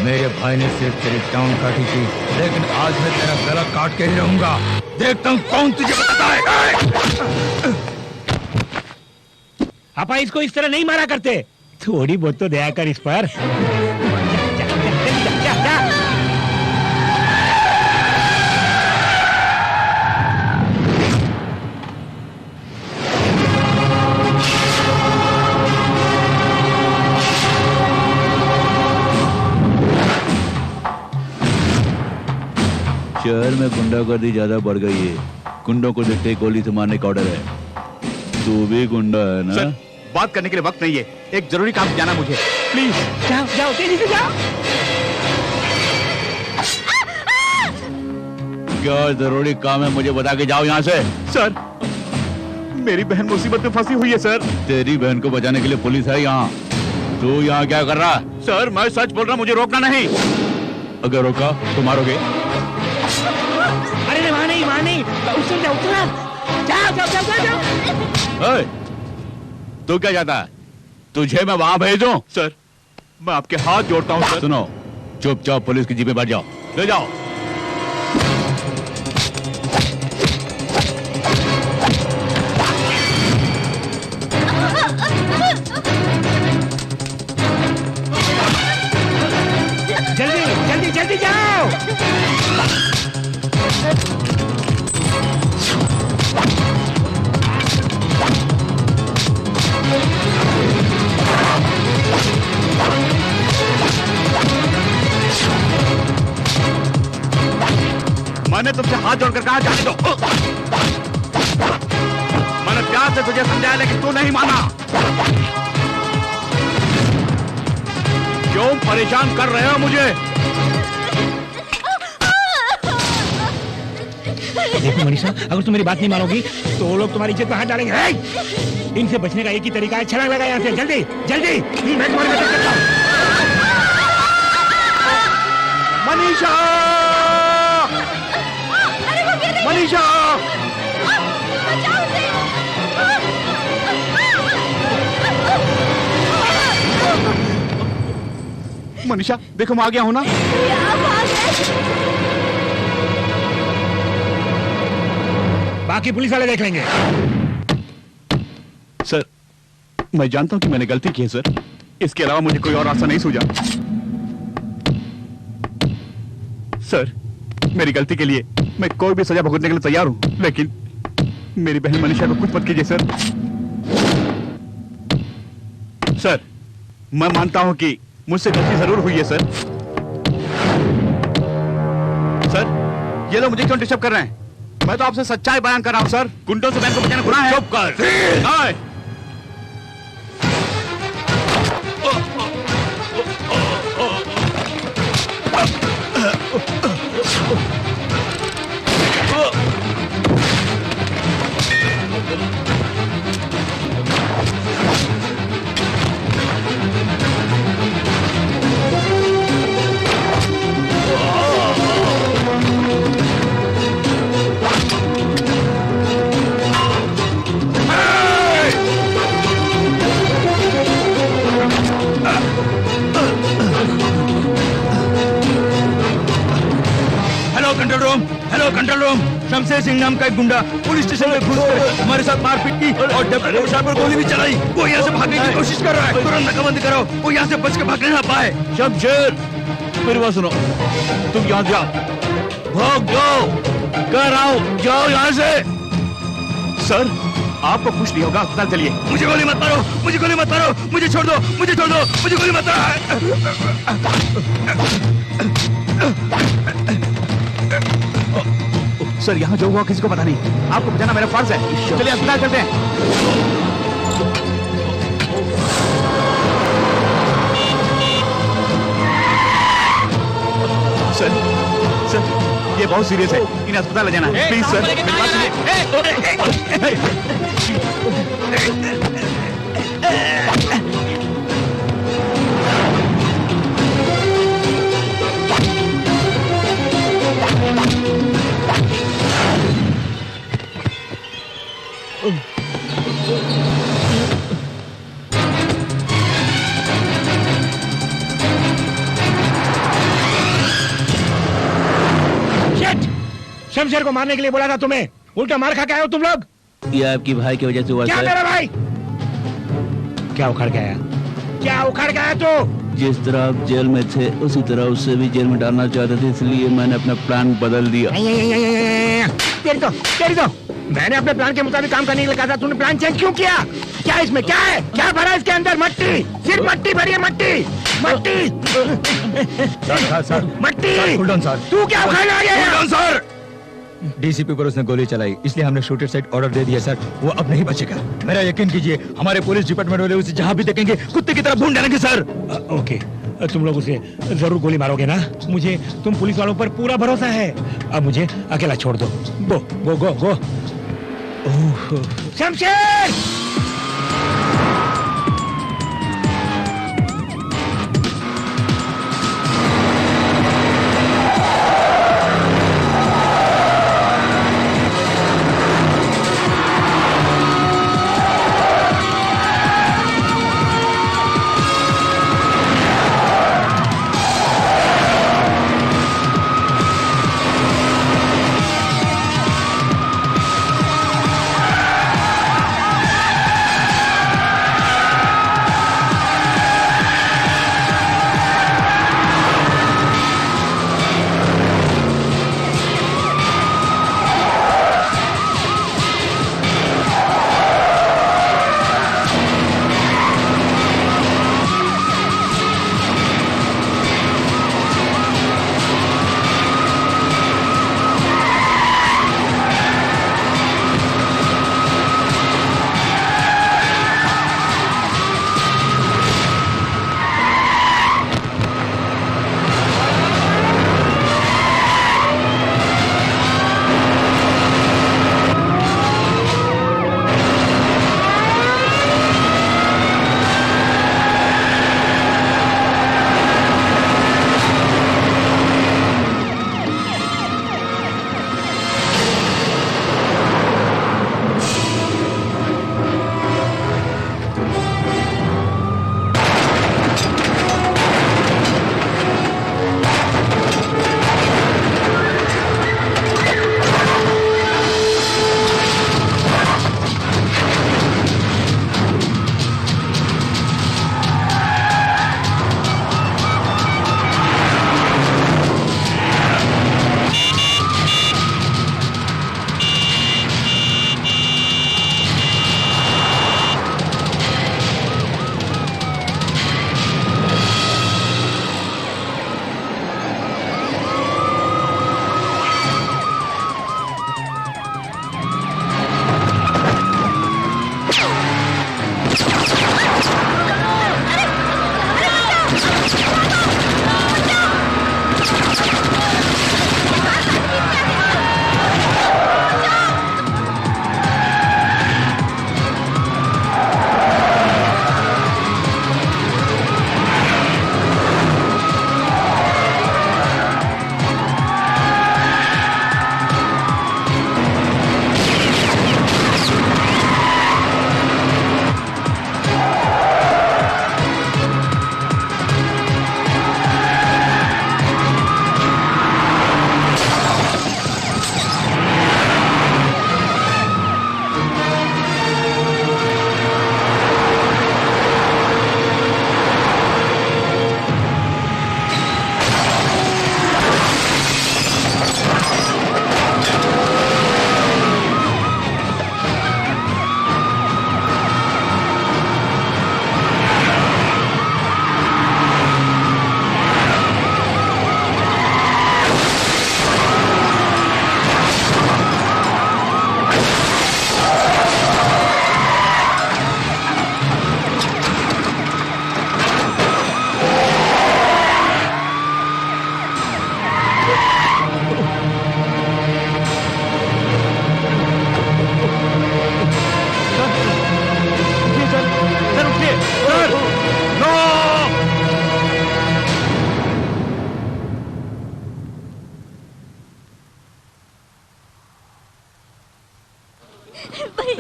मेरे भाई ने सिर्फ तेरी टांग काटी थी, लेकिन आज मैं तेरा गला काट के ही रहूंगा। देखता हूँ कौन तुझे बताता है। आपा इसको इस तरह नहीं मारा करते, थोड़ी बहुत तो दया कर इस पर। जा। शहर में गुंडागर्दी ज्यादा बढ़ गई है। गुंडों को देखते ही गोली से मारने का ऑर्डर है। तू भी गुंडा है ना? सर, बात करने के लिए वक्त नहीं है, एक जरूरी काम जाना मुझे, प्लीज। जाओ तेजी से जाओ। क्या जरूरी काम है मुझे बता के जाओ यहाँ से। सर, मेरी बहन मुसीबत में फंसी हुई है सर। तेरी बहन को बचाने के लिए पुलिस है यहाँ। तू यहाँ क्या कर रहा? सर, मैं सच बोल रहा हूँ, मुझे रोकना नहीं। अगर रोका तो मारोगे? अरे वहाँ नहीं, उतर जाओ। तू क्या चाहता है? तुझे मैं वहां भेजूं? सर, मैं आपके हाथ जोड़ता हूँ सर। सुनो, चुपचाप पुलिस की जीप में बैठ जाओ, ले जाओ। जल्दी जाओ। मैंने तुमसे हाथ जोड़कर कहा जाने दो। मैंने प्यार से तुझे समझाया, लेकिन तू नहीं माना। क्यों परेशान कर रहे हो मुझे? देखो मनीषा, अगर तुम मेरी बात नहीं मानोगी तो वो लोग तुम्हारी इज्जत पर हाथ डालेंगे। इनसे बचने का एक ही तरीका है, छलांग लगा यहाँ से। जल्दी मैं तुम्हारी मदद करता हूँ। मनीषा! मनीषा! मनीषा, देखो मैं आ गया हूं ना। बाकी पुलिस वाले देख लेंगे। सर, मैं जानता हूं कि मैंने गलती की है सर। इसके अलावा मुझे कोई और रास्ता नहीं सूझा। सर, मेरी गलती के लिए मैं कोई भी सजा भुगतने के लिए तैयार हूं, लेकिन मेरी बहन मनीषा को कुछ मत कीजिए सर। सर, मैं मानता हूं कि मुझसे गलती जरूर हुई है सर। सर, ये लोग मुझे क्यों डिस्टर्ब कर रहे हैं? मैं तो आपसे सच्चाई बयान कर रहा हूं सर। गुंडों से बहन को बचाना गुनाह है। चुप कर। Hello control room, Shamsher Singh नाम का एक गुंडा पुलिस स्टेशन में घुस कर हमारे साथ मारपीट की और डेप्यूटी कमिश्नर पर गोली भी चलाई। वो यहाँ से भागने की कोशिश कर रहा है। तुरंत नाकाबंदी करो, वो यहाँ से बच के भागने ना पाए। शमशेर, मेरी बात सुनो, तुम यहाँ जाओ, भाग जाओ, कर आओ, जाओ यहाँ से। सर, आपको कुछ नहीं होगा, अस्पताल चलिए। मुझे गोली मत मारो, मुझे गोली मत मारो, मुझे छोड़ दो, मुझे छोड़ दो, मुझे गोली मत मारो। सर, यहाँ जो हुआ किसी को पता नहीं। आपको बचाना मेरा फर्ज है। चलिए अस्पताल चलते हैं। सर, सर, ये बहुत सीरियस है, इन्हें अस्पताल ले जाना। प्लीज सर, मेरी बात सुनिए। शमशेर को मारने के लिए बोला था तुम्हें, उल्टा मार खा के आए हो तुम लोग। ये आपकी भाई की वजह से हुआ क्या सर। मेरा भाई? क्या उखाड़ के आया? क्या उखाड़ के आया तू? जिस तरह आप जेल में थे उसी तरह उससे भी जेल में डालना चाहते थे, इसलिए मैंने अपना प्लान बदल दिया। तेरी तो मैंने अपने प्लान के मुताबिक काम करने के लिए कहा था, तूने प्लान चेंज क्यों किया? क्या इसमें क्या है? क्या भरा इसके अंदर? मट्टी, सिर्फ मट्टी भरी है, मट्टी मट्टी सर तू क्या उखाड़ने आ गया? सर डीसीपी पर उसने गोली चलाई, इसलिए हमने शूटर साइड ऑर्डर दे दिया सर। वो अब नहीं बचेगा, मेरा यकीन कीजिए। हमारे पुलिस डिपार्टमेंट वाले उसे जहां भी देखेंगे कुत्ते की तरह भून डालेंगे सर। ओके, तुम लोग उसे जरूर गोली मारोगे ना? मुझे तुम पुलिस वालों पर पूरा भरोसा है। अब मुझे अकेला छोड़ दो। गो गो गो गो। ओह, शमशेर!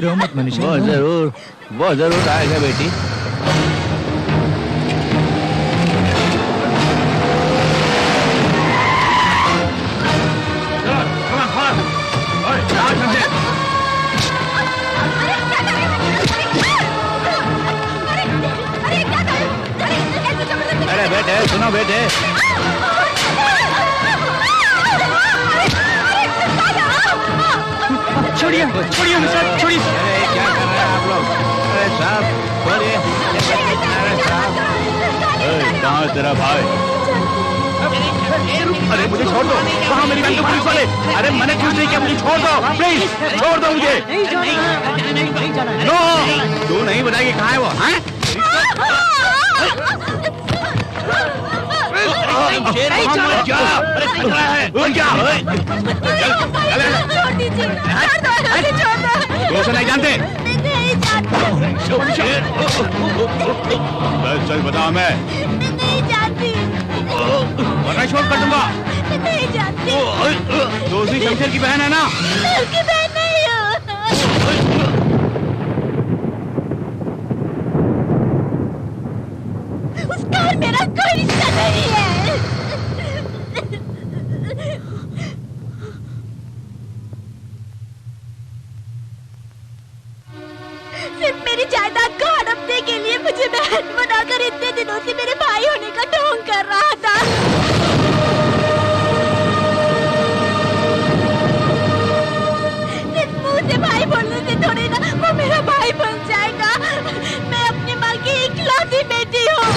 रो मत मनीषा। वो जरूर आएगा बेटी। Come on, come on. सुनो बेटे, छोड़िए छोड़िए हमें साहब, छोड़िए। अरे क्या कर रहे हैं आप लोग? अरे साहब छोड़िए। कहाँ है तेरा भाई? अरे मुझे छोड़ दो, कहाँ मेरी बहन को पुलिस वाले? अरे मैंने कुछ नहीं किया, मुझे छोड़ दो प्लीज, छोड़ दो मुझे। नो, तू नहीं बताएगी कहाँ है वो? हैं? क्या? अरे क्या है? क्या? दोस्त नहीं जानते? सच बता मैं। वरना शोध कर दूंगा। दोस्ती शमशेर की बहन है ना? उसका और मेरा कोई रिश्ता नहीं है। सिर्फ मेरी जायदाद को हड़पने के लिए मुझे बहन बनाकर इतने दिनों से मेरे भाई होने का ढोंग कर रहा था। सिर्फ मुंह से भाई बोलने से थोड़ी ना वो मेरा भाई बन जाएगा। मैं अपनी माँ की इकलौती बेटी हूँ।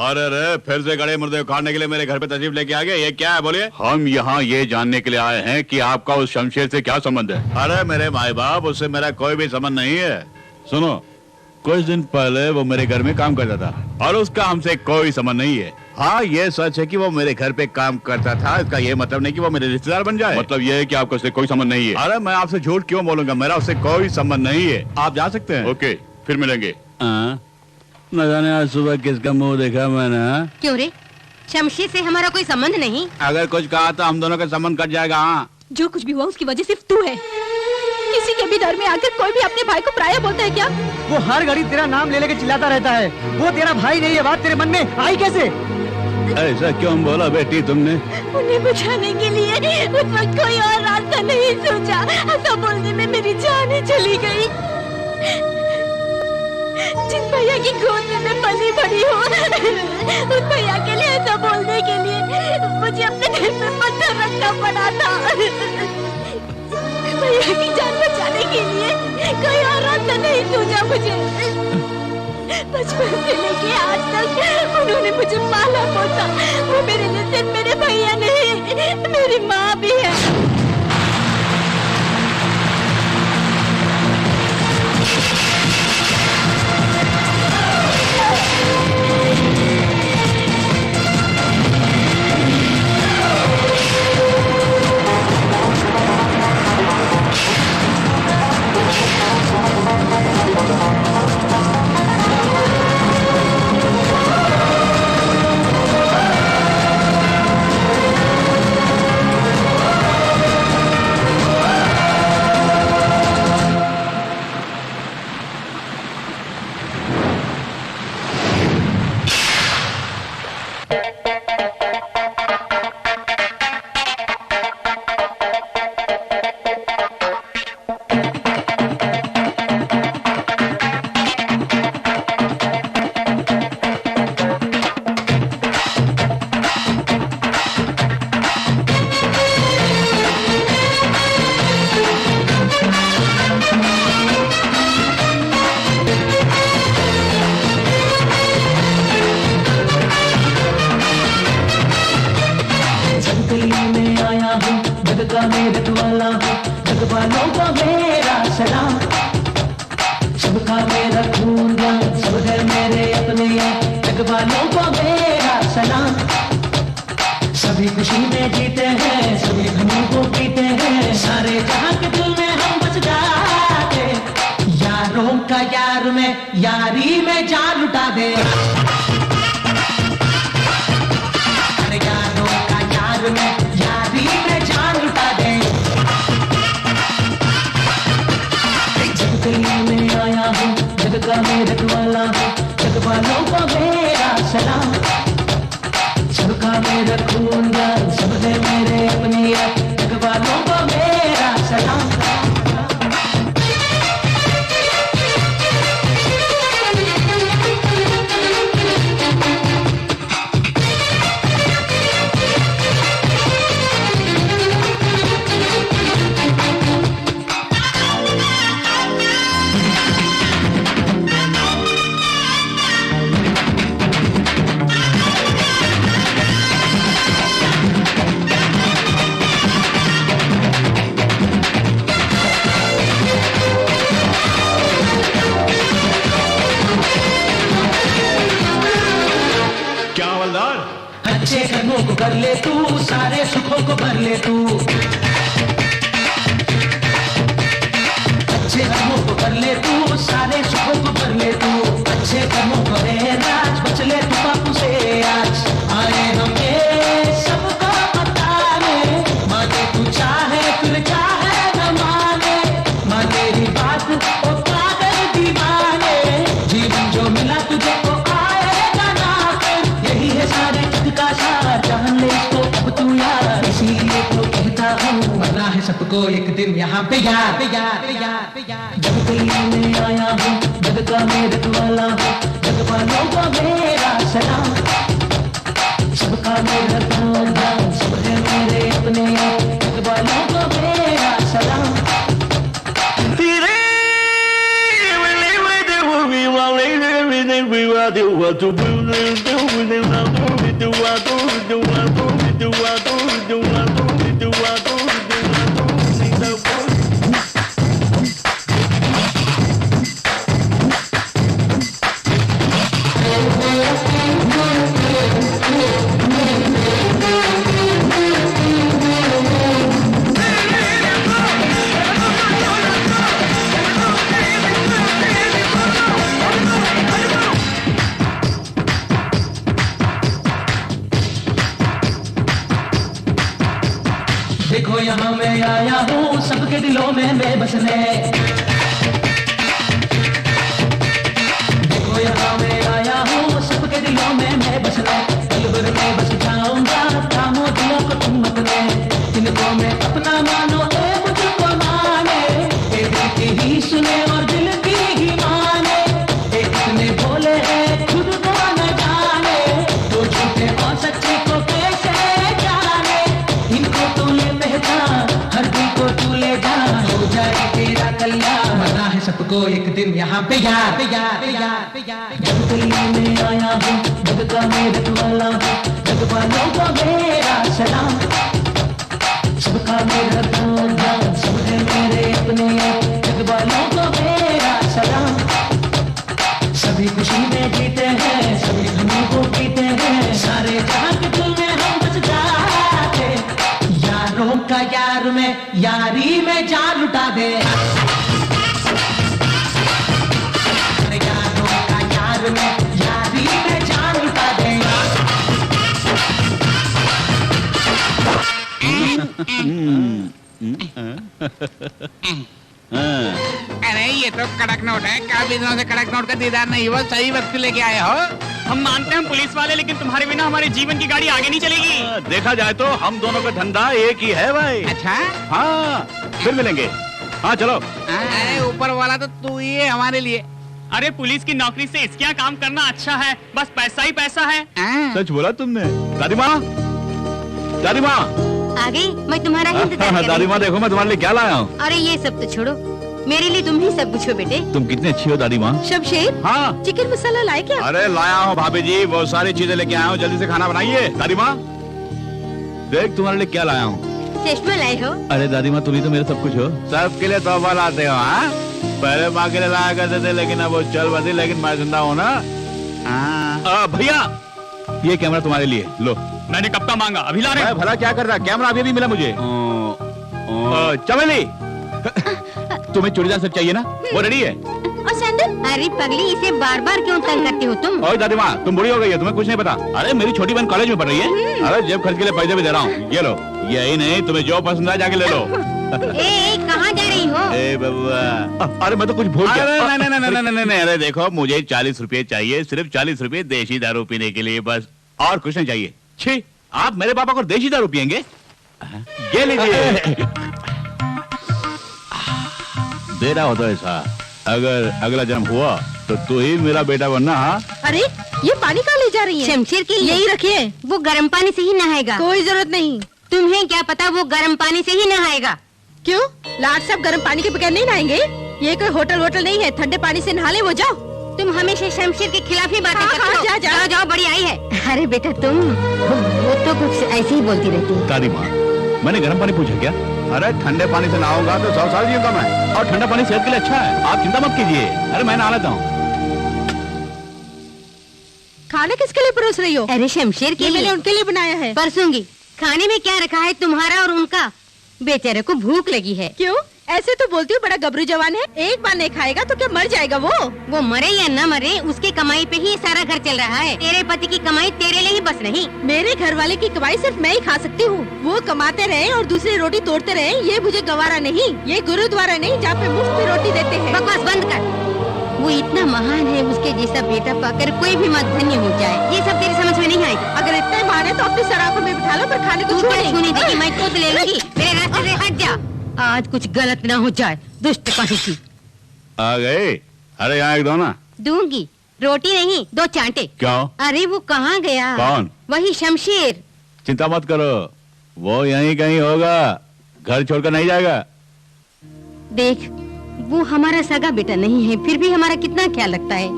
अरे फिर से गड़े मुर्दे उखाड़ने के लिए मेरे घर पे तशरीफ लेके आ गए, ये क्या है बोलिए? हम यहाँ ये जानने के लिए आए हैं कि आपका उस शमशेर से क्या संबंध है। अरे मेरे माए बाप, उससे मेरा कोई भी संबंध नहीं है। सुनो, कुछ दिन पहले वो मेरे घर में काम करता था और उसका हमसे कोई संबंध नहीं है। हाँ ये सच है कि वो मेरे घर पे काम करता था, इसका ये मतलब नहीं कि वो मेरे रिश्तेदार बन जाए। मतलब ये है कि आपका उससे कोई संबंध नहीं है। अरे मैं आपसे झूठ क्यों बोलूंगा, मेरा उससे कोई संबंध नहीं है। आप जा सकते हैं। ओके, फिर मिलेंगे। न जाने आज सुबह किसका मुंह देखा मैंने। क्यों रे, शमशेर से हमारा कोई संबंध नहीं? अगर कुछ कहा तो हम दोनों का संबंध कट जाएगा। हाँ, जो कुछ भी हुआ उसकी वजह सिर्फ तू है। किसी के भी डर में आकर कोई भी अपने भाई को पराया बोलता है क्या? वो हर घड़ी तेरा नाम ले लेके चिल्लाता रहता है। वो तेरा भाई नहीं है, बात तेरे मन में आई कैसे? ऐसा क्यों बोला बेटी तुमने? उन्हें बचाने के लिए उस वक्त कोई और रास्ता नहीं सोचा। ऐसा बोलने में मेरी जान ही चली गई। जिस भैया की गोद में मैं पली बड़ी हूँ, उस भैया के लिए ऐसा बोलने के लिए मुझे अपने दिल में पत्थर रखना पड़ा था। भैया की जान बचाने के लिए कोई और रास्ता नहीं सोचा मुझे। बचपन से लेके आज तक उन्होंने मुझे पाला पोसा। वो मेरे लिए सिर्फ मेरे भैया नहीं, मेरी माँ भी है। सभी खुशी में जीते हैं, सभी गमों को पीते हैं, सारे जहां के दिल में हम बस जाते। यारों का यार में यारी में जान लुटा दे। अरे यारों का यार में यारी में जान लुटा दे। कर ले तू, सारे सुखों को भर ले तू, अच्छे कर्मों को कर ले तू, सारे सुखों को भर ले तू, अच्छे कर्मों को रे राज, बच ले तू पापों से आज। आए हम ये सबको बताने, माने तू चाहे फिर चाहे न माने, माने तेरी बात ओ पागल दीवाने, जीवन जो मिला तुझे को आएगा ना फिर, यही है सारे जग का सार, जान ले इसको अब तू यार, इसीलिए तो कहता हूँ मरना है सबको एक दिन यहाँ पे यार, जग गली में आया हूँ, जग का मेरठ वाला हूँ, जग वालों को मेरा सलाम, सबका मेरा ध्यान, सब है मेरे अपने, जग वालों को मेरा सलाम। देखो यहाँ मैं आया हूँ सबके दिलों में मैं बसने, देखो यहाँ मैं आया हूँ सबके दिलों में मैं बसने, पल भर में बस जाऊंगा, थामो दिलों को तुम अपने, इनको मैं अपना मानो ए मुझको माने, ए दिल की ही सुने और दिल की ही माने, ए कितने भोले हैं खुद को न जाने, तो झूठे और सच्चे को कैसे जाने, इनको तू ले पहचान, हर दिल को तू ले जा, हो जाए तेरा कल्याण, मरना है सबको एक दिन यहाँ पे यार, जग गली में आया हूँ, जग का मेरठ वाला हूँ, जग वालों को मेरा सलाम, सबका मेरा ध्यान, सब है मेरे अपने, जग वालों को मेरा सलाम। सभी खुशी में जीते हैं, सभी गमों को पीते हैं, सारे जहां के दिल में हम बस जाते, यारों का यार में यारी में जान लुटा दे, यारों का यार में यारी में जान लुटा दे। अरे ये तो कड़क नोट है, काफी दिनों से कड़क नोट का दीदार नहीं हुआ, सही वक्त लेके आए हो। हम मानते हैं पुलिस वाले, लेकिन तुम्हारे बिना हमारे जीवन की गाड़ी आगे नहीं चलेगी। देखा जाए तो हम दोनों का धंधा एक ही है भाई। अच्छा हाँ फिर मिलेंगे, हाँ चलो। अरे ऊपर वाला तो तू ही है हमारे लिए। अरे पुलिस की नौकरी से इसके यहाँ काम करना अच्छा है, बस पैसा ही पैसा है। सच बोला तुमने। दादी माँ, दादी माँ आ गई, मैं तुम्हारा ही इंतजार कर रही दादी माँ थी। देखो मैं तुम्हारे लिए क्या लाया हूँ। अरे ये सब तो छोड़ो, मेरे लिए तुम ही सब कुछ हो बेटे। तुम कितनी अच्छी हो दादी माँ। शमशेर, हाँ चिकन मसाला लाए क्या? अरे लाया हूँ भाभी जी, बहुत सारी चीजें लेके आया हूँ, जल्दी से खाना बनाइए। दादी माँ देख तुम्हारे लिए क्या लाया हूँ। चश्मा लाए हो? अरे दादी माँ तुम ही तो मेरे सब कुछ हो। सबके लिए तोहफा लाते हो। हाँ पहले माँ के लिए लाया करते थे, लेकिन अब वो चल बसी, लेकिन मैं जिंदा हूँ ना। भैया ये कैमरा तुम्हारे लिए लो। मैंने कब का मांगा, अभी ला रहे हैं। भला क्या कर रहा, कैमरा अभी भी मिला मुझे। चमेली तुम्हें चूड़ीदार सेट चाहिए ना, वो रेडी है। और सैंडल? अरे पगली, इसे बार बार क्यों तंग करती हो तुम? ओए दादी माँ तुम बुरी हो गई है, तुम्हें कुछ नहीं पता। अरे मेरी छोटी बहन कॉलेज में पढ़ रही है। अरे जेब खर्च के लिए पैसे भी दे रहा हूँ, ये लो। यही नहीं तुम्हें जो पसंद है जाके ले लो। ए, कहाँ जा रही हो? ए बब्बा, अरे मैं तो कुछ भूल गया। नहीं, अरे देखो मुझे 40 रुपए चाहिए, सिर्फ 40 रुपए देशी दारू पीने के लिए, बस और कुछ नहीं चाहिए। छी, आप मेरे पापा को देशी दारू पियेंगे? ये लीजिए। दे रहा होता ऐसा, अगर अगला जन्म हुआ तो तू ही मेरा बेटा बनना। हाँ अरे ये पानी कहाँ ले जा रही है? शमशेर के लिए यही रखिए, वो गर्म पानी से ही नहाएगा। कोई जरूरत नहीं। तुम्हें क्या पता वो गर्म पानी से ही नहाएगा? क्यों? लाट साहब गर्म पानी के बगैर नहीं नहाएंगे? ये कोई होटल नहीं है, ठंडे पानी से नहा ले वो। जाओ। तुम हमेशा शमशेर के खिलाफ ही बातें करते हो। जाओ जाओ, बड़ी आई है। अरे बेटा तुम, वो तो कुछ ऐसे ही बोलती रहती है। दादी माँ मैंने गर्म पानी पूछा क्या? अरे ठंडे पानी से नहाऊंगा तो 100 साल जीऊंगा मैं, और ठंडा पानी सेहत के लिए अच्छा है, आप चिंता मत कीजिए। अरे मैं नहा लेता हूँ। खा खाना किसके लिए परोस रही हो? अरे शमशेर के ये मैंने लिए उनके लिए बनाया है। परसूंगी। खाने में क्या रखा है तुम्हारा और उनका? बेचारे को भूख लगी है। क्यों ऐसे तो बोलती हूँ, बड़ा गबरू जवान है, एक बार नहीं खाएगा तो क्या मर जाएगा वो मरे या न मरे, उसकी कमाई पे ही सारा घर चल रहा है। तेरे पति की कमाई तेरे लिए ही बस नहीं। मेरे घर वाले की कमाई सिर्फ मैं ही खा सकती हूँ। वो कमाते रहे और दूसरी रोटी तोड़ते रहे, ये मुझे गवारा नहीं। ये गुरुद्वारा नहीं जहाँ पे मुफ्त में रोटी देते हैं। बकवास बंद कर। वो इतना महान है, उसके जैसा बेटा पाकर कोई भी मत धन्य हो जाए। ये सब तेरी समझ में नहीं आएगा। अगर इतना ही महान है तो अपनी सराखों में बिठा लो, पर खाने को तू क्या छूने देगी? मैं खुद ले लूंगी। मेरे रास्ते से हट जा, आज कुछ गलत न हो जाए। दुष्ट कहीं की। आ गए? अरे यहाँ एक दो ना। दूंगी, रोटी नहीं, 2 चांटे। क्यों? अरे वो कहाँ गया? कौन? वही शमशेर। चिंता मत करो, वो यहीं कहीं होगा, घर छोड़कर नहीं जाएगा। देख, वो हमारा सगा बेटा नहीं है, फिर भी हमारा कितना ख्याल रखता है।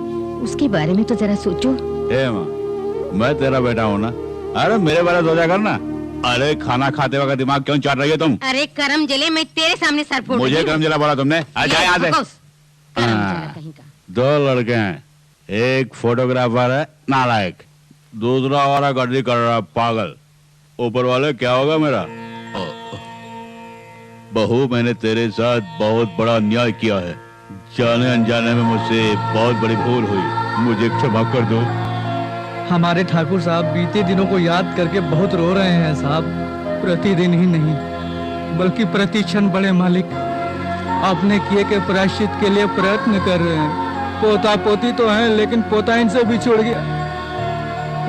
उसके बारे में तो जरा सोचो। ए माँ, मैं तेरा बेटा हूँ ना। अरे मेरे बारे में सोचा करना। अरे खाना खाते वक्त दिमाग क्यों चाट रही है तुम? अरे करम जले, मैं तेरे सामने सर फोड़ मुझे करम जला बोला तुमने? आजा यहाँ से। कहीं का। 2 लड़के हैं, एक फोटोग्राफर है नालायक, दूसरा और गड्डी कर रहा पागल। ऊपर वाले क्या होगा मेरा? बहू, मैंने तेरे साथ बहुत बड़ा अन्याय किया है। जाने अनजाने में मुझसे बहुत बड़ी भूल हुई, मुझे क्षमा कर दो। हमारे ठाकुर साहब बीते दिनों को याद करके बहुत रो रहे हैं साहब। प्रतिदिन ही नहीं बल्कि प्रति क्षण बड़े मालिक अपने किए के प्रायश्चित के लिए प्रयत्न कर रहे हैं। पोता पोती तो हैं, लेकिन पोता इनसे बिछुड़ गया।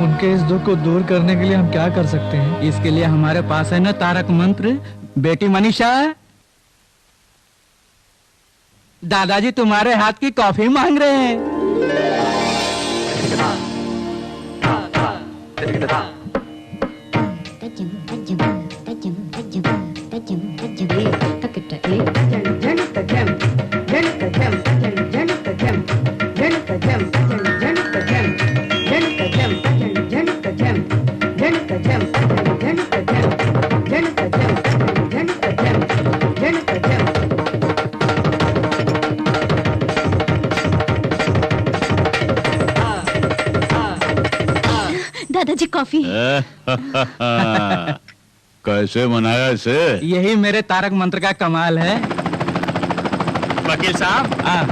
उनके इस दुख को दूर करने के लिए हम क्या कर सकते हैं? इसके लिए हमारे पास है ना तारक मंत्र। बेटी मनीषा, दादाजी तुम्हारे हाथ की कॉफी मांग रहे हैं। दादाजी कॉफी। कैसे मनाया इसे? यही मेरे तारक मंत्र का कमाल है। वकील साहब,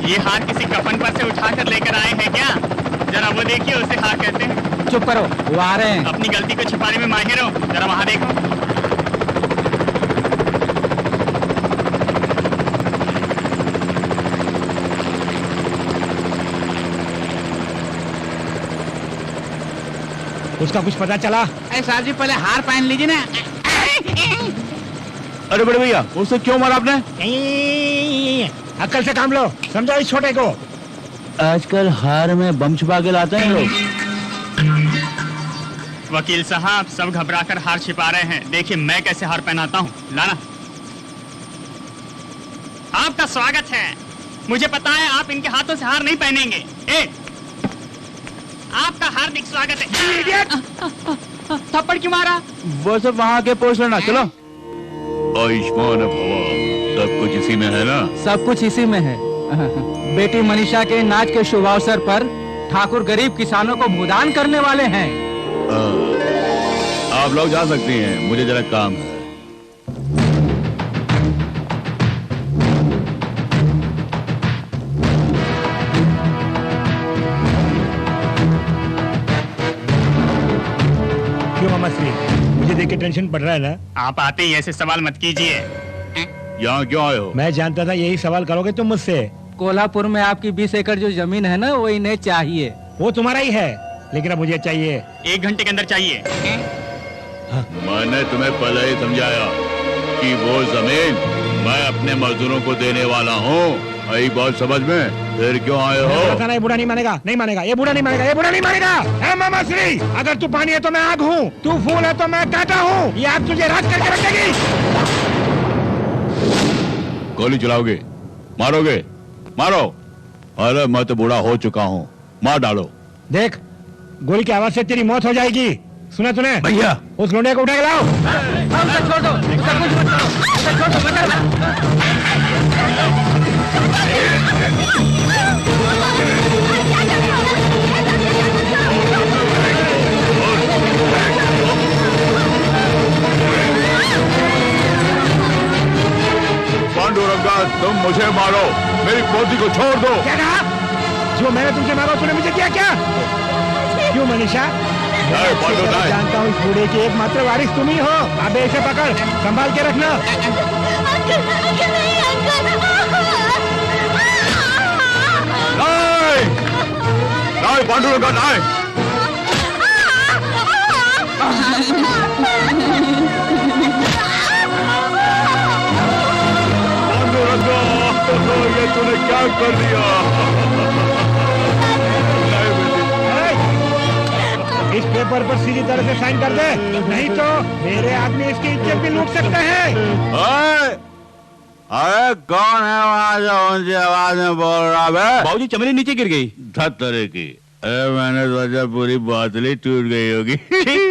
ये हार किसी कफन पर से उठाकर लेकर आए हैं क्या? जरा वो देखिए, उसे हार कहते हैं। चुप करो, वो आ रहे हैं। अपनी गलती को छिपाने में माहिर हो, जरा वहाँ देखो। उसका कुछ पता चला? अरे साहब जी, पहले हार पहन लीजिए ना। अरे बड़े भैया, उसे क्यों मारा आपने? अक्ल से काम लो, समझो इस छोटे को। आजकल हार में बम छुपा के लाते हैं लोग। वकील साहब, सब घबराकर हार छिपा रहे हैं। देखिए मैं कैसे हार पहनाता हूँ। लाना। आपका स्वागत है। मुझे पता है आप इनके हाथों से हार नहीं पहनेंगे। आपका हार्दिक स्वागत है। थप्पड़ क्यों मारा? वो सब वहाँ के पोस्ट लेना। चलो। आयुष्मान भवा, सब कुछ इसी में है ना? सब कुछ इसी में है। बेटी मनीषा के नाच के शुभ अवसर पर ठाकुर गरीब किसानों को भूदान करने वाले हैं। आप लोग जा सकती हैं, मुझे जरा काम है। क्यों मामा श्री, मुझे देख के टेंशन पड़ रहा है ना? आप आते ही ऐसे सवाल मत कीजिए। यहाँ क्यों आए हो? मैं जानता था यही सवाल करोगे तुम मुझसे। कोल्हापुर में आपकी 20 एकड़ जो जमीन है ना, वो इन्हें चाहिए। वो तुम्हारा ही है, लेकिन अब मुझे चाहिए। 1 घंटे के अंदर चाहिए। मैंने तुम्हें पहले ही समझाया कि वो जमीन मैं अपने मजदूरों को देने वाला हूँ। आई बात समझ में? फिर क्यों आए हो? पता नहीं, बूढ़ा नहीं मानेगा, नहीं मानेगा, ये बूढ़ा नहीं मानेगा, ये बूढ़ा नहीं मानेगा। ए मामा श्री, अगर तू पानी है तो मैं आग हूँ, तू फूल है तो मैं कांटा हूँ। ये आग तुझे राख करके रखेगी। गोली चलाओगे? मारोगे? मारो। अरे मैं तो बूढ़ा हो चुका हूँ, मार डालो। देख, गोली की आवाज से तेरी मौत हो जाएगी। सुना तूने? भैया, उस लोंडे को उठा के लाओ। छोड़ दो, उसका कुछ मत करो, उसे छोड़ दो, बचा लो। तुम मुझे मारो, मेरी पोती को छोड़ दो। क्या कहा? जो मैंने तुमसे मारा तूने मुझे किया क्या? क्यों मनीषा? जानता हूँ इस बूढ़े की एकमात्र वारिस तुम ही हो। अबे इसे पकड़, संभाल के रखना। नहीं, पांडुरंगा नहीं। पांडुरंगा, ये तूने क्या कर दिया? इस पेपर पर सीधी तरह से साइन कर दे, नहीं तो मेरे आदमी इसकी इज्जत भी लूट सकते हैं। अरे कौन है वहाँ जो ऊंची आवाज में बोल रहा है? बाबूजी चमेली नीचे गिर गई। धत्तरे की। अरे मैंने सोचा पूरी बोतल टूट गई होगी।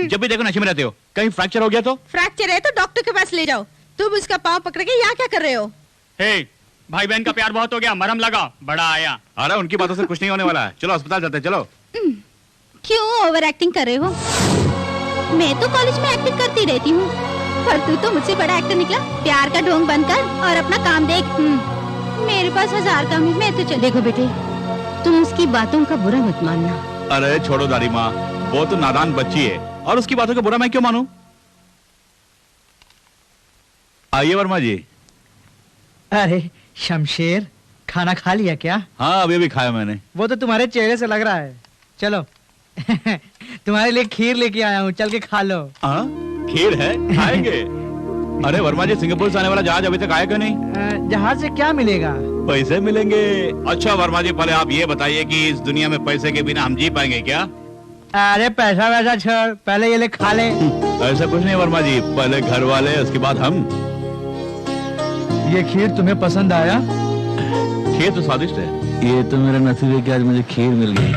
जब भी देखो नशे में रहते हो, कहीं फ्रैक्चर हो गया तो? फ्रैक्चर है तो डॉक्टर के पास ले जाओ। तुम उसका पाँव पकड़ के यहाँ क्या कर रहे हो? हे, भाई बहन का प्यार बहुत हो गया, मरहम लगा, बड़ा आया। अरे उनकी बातों से कुछ नहीं होने वाला है, चलो अस्पताल चलते हैं, चलो। क्यों ओवर एक्टिंग कर रहे हो? मैं तो कॉलेज में एक्टिंग करती रहती हूँ, पर तू तो मुझसे बड़ा एक्टर निकला। प्यार का ढोंग बंद कर और अपना काम देख। मेरे पास 1000 काम है, मैं तो चल। देखो बेटे, तुम उसकी बातों का बुरा मत मानना। अरे छोड़ो दादी माँ, वो तो नादान बच्ची है और उसकी बातों का बुरा मैं क्यों मानूं? आइए वर्मा जी। अरे शमशेर, खाना खा लिया क्या? हाँ अभी अभी खाया मैंने। वो तो तुम्हारे चेहरे से लग रहा है। चलो तुम्हारे लिए खीर लेके आया हूँ, चल के खा लो। हाँ खीर है, खाएंगे। अरे वर्मा जी, सिंगापुर से आने वाला जहाज अभी तक आया क्यों नहीं? जहाज से क्या मिलेगा? पैसे मिलेंगे। अच्छा वर्मा जी, पहले आप ये बताइए कि इस दुनिया में पैसे के बिना हम जी पाएंगे क्या? अरे पैसा वैसा छोड़, पहले ये ले खा ले। ऐसा कुछ नहीं वर्मा जी, पहले घर वाले उसके बाद हम। ये खीर तुम्हें पसंद आया? खीर तो स्वादिष्ट है। ये तो मेरा नसीब है कि आज मुझे खीर मिल गई।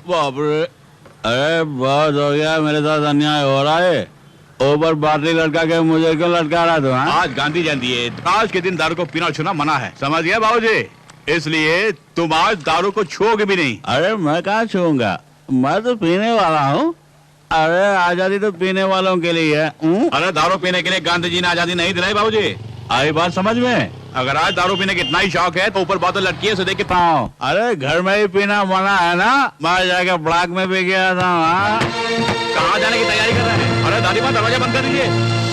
बाप रे, अरे बहुत हो गया, मेरे साथ अन्याय हो रहा है। ऊपर बाटली लटका के मुझे क्यों लटका रहा था? आज गांधी जयंती है, आज के दिन दारू को पीना छूना मना है, समझ गया बाबूजी? इसलिए तुम आज दारू को छूओगे भी नहीं। अरे मैं कहाँ छूऊंगा, मैं तो पीने वाला हूँ। अरे आजादी तो पीने वालों के लिए है। अरे दारू पीने के लिए गांधी जी ने आजादी नहीं दिलाई बाबूजी, आई बात समझ में? अगर आज दारू पीने का इतना ही शौक है तो ऊपर बोतल लटकी है, उसे देख के पाओ। अरे घर में ही पीना मना है ना, मैं जाकर ब्लॉक में पी गया था। कहाँ जाने की तैयारी कर रहे हैं? अरे दादी माँ, दरवाजा बंद कर दीजिए।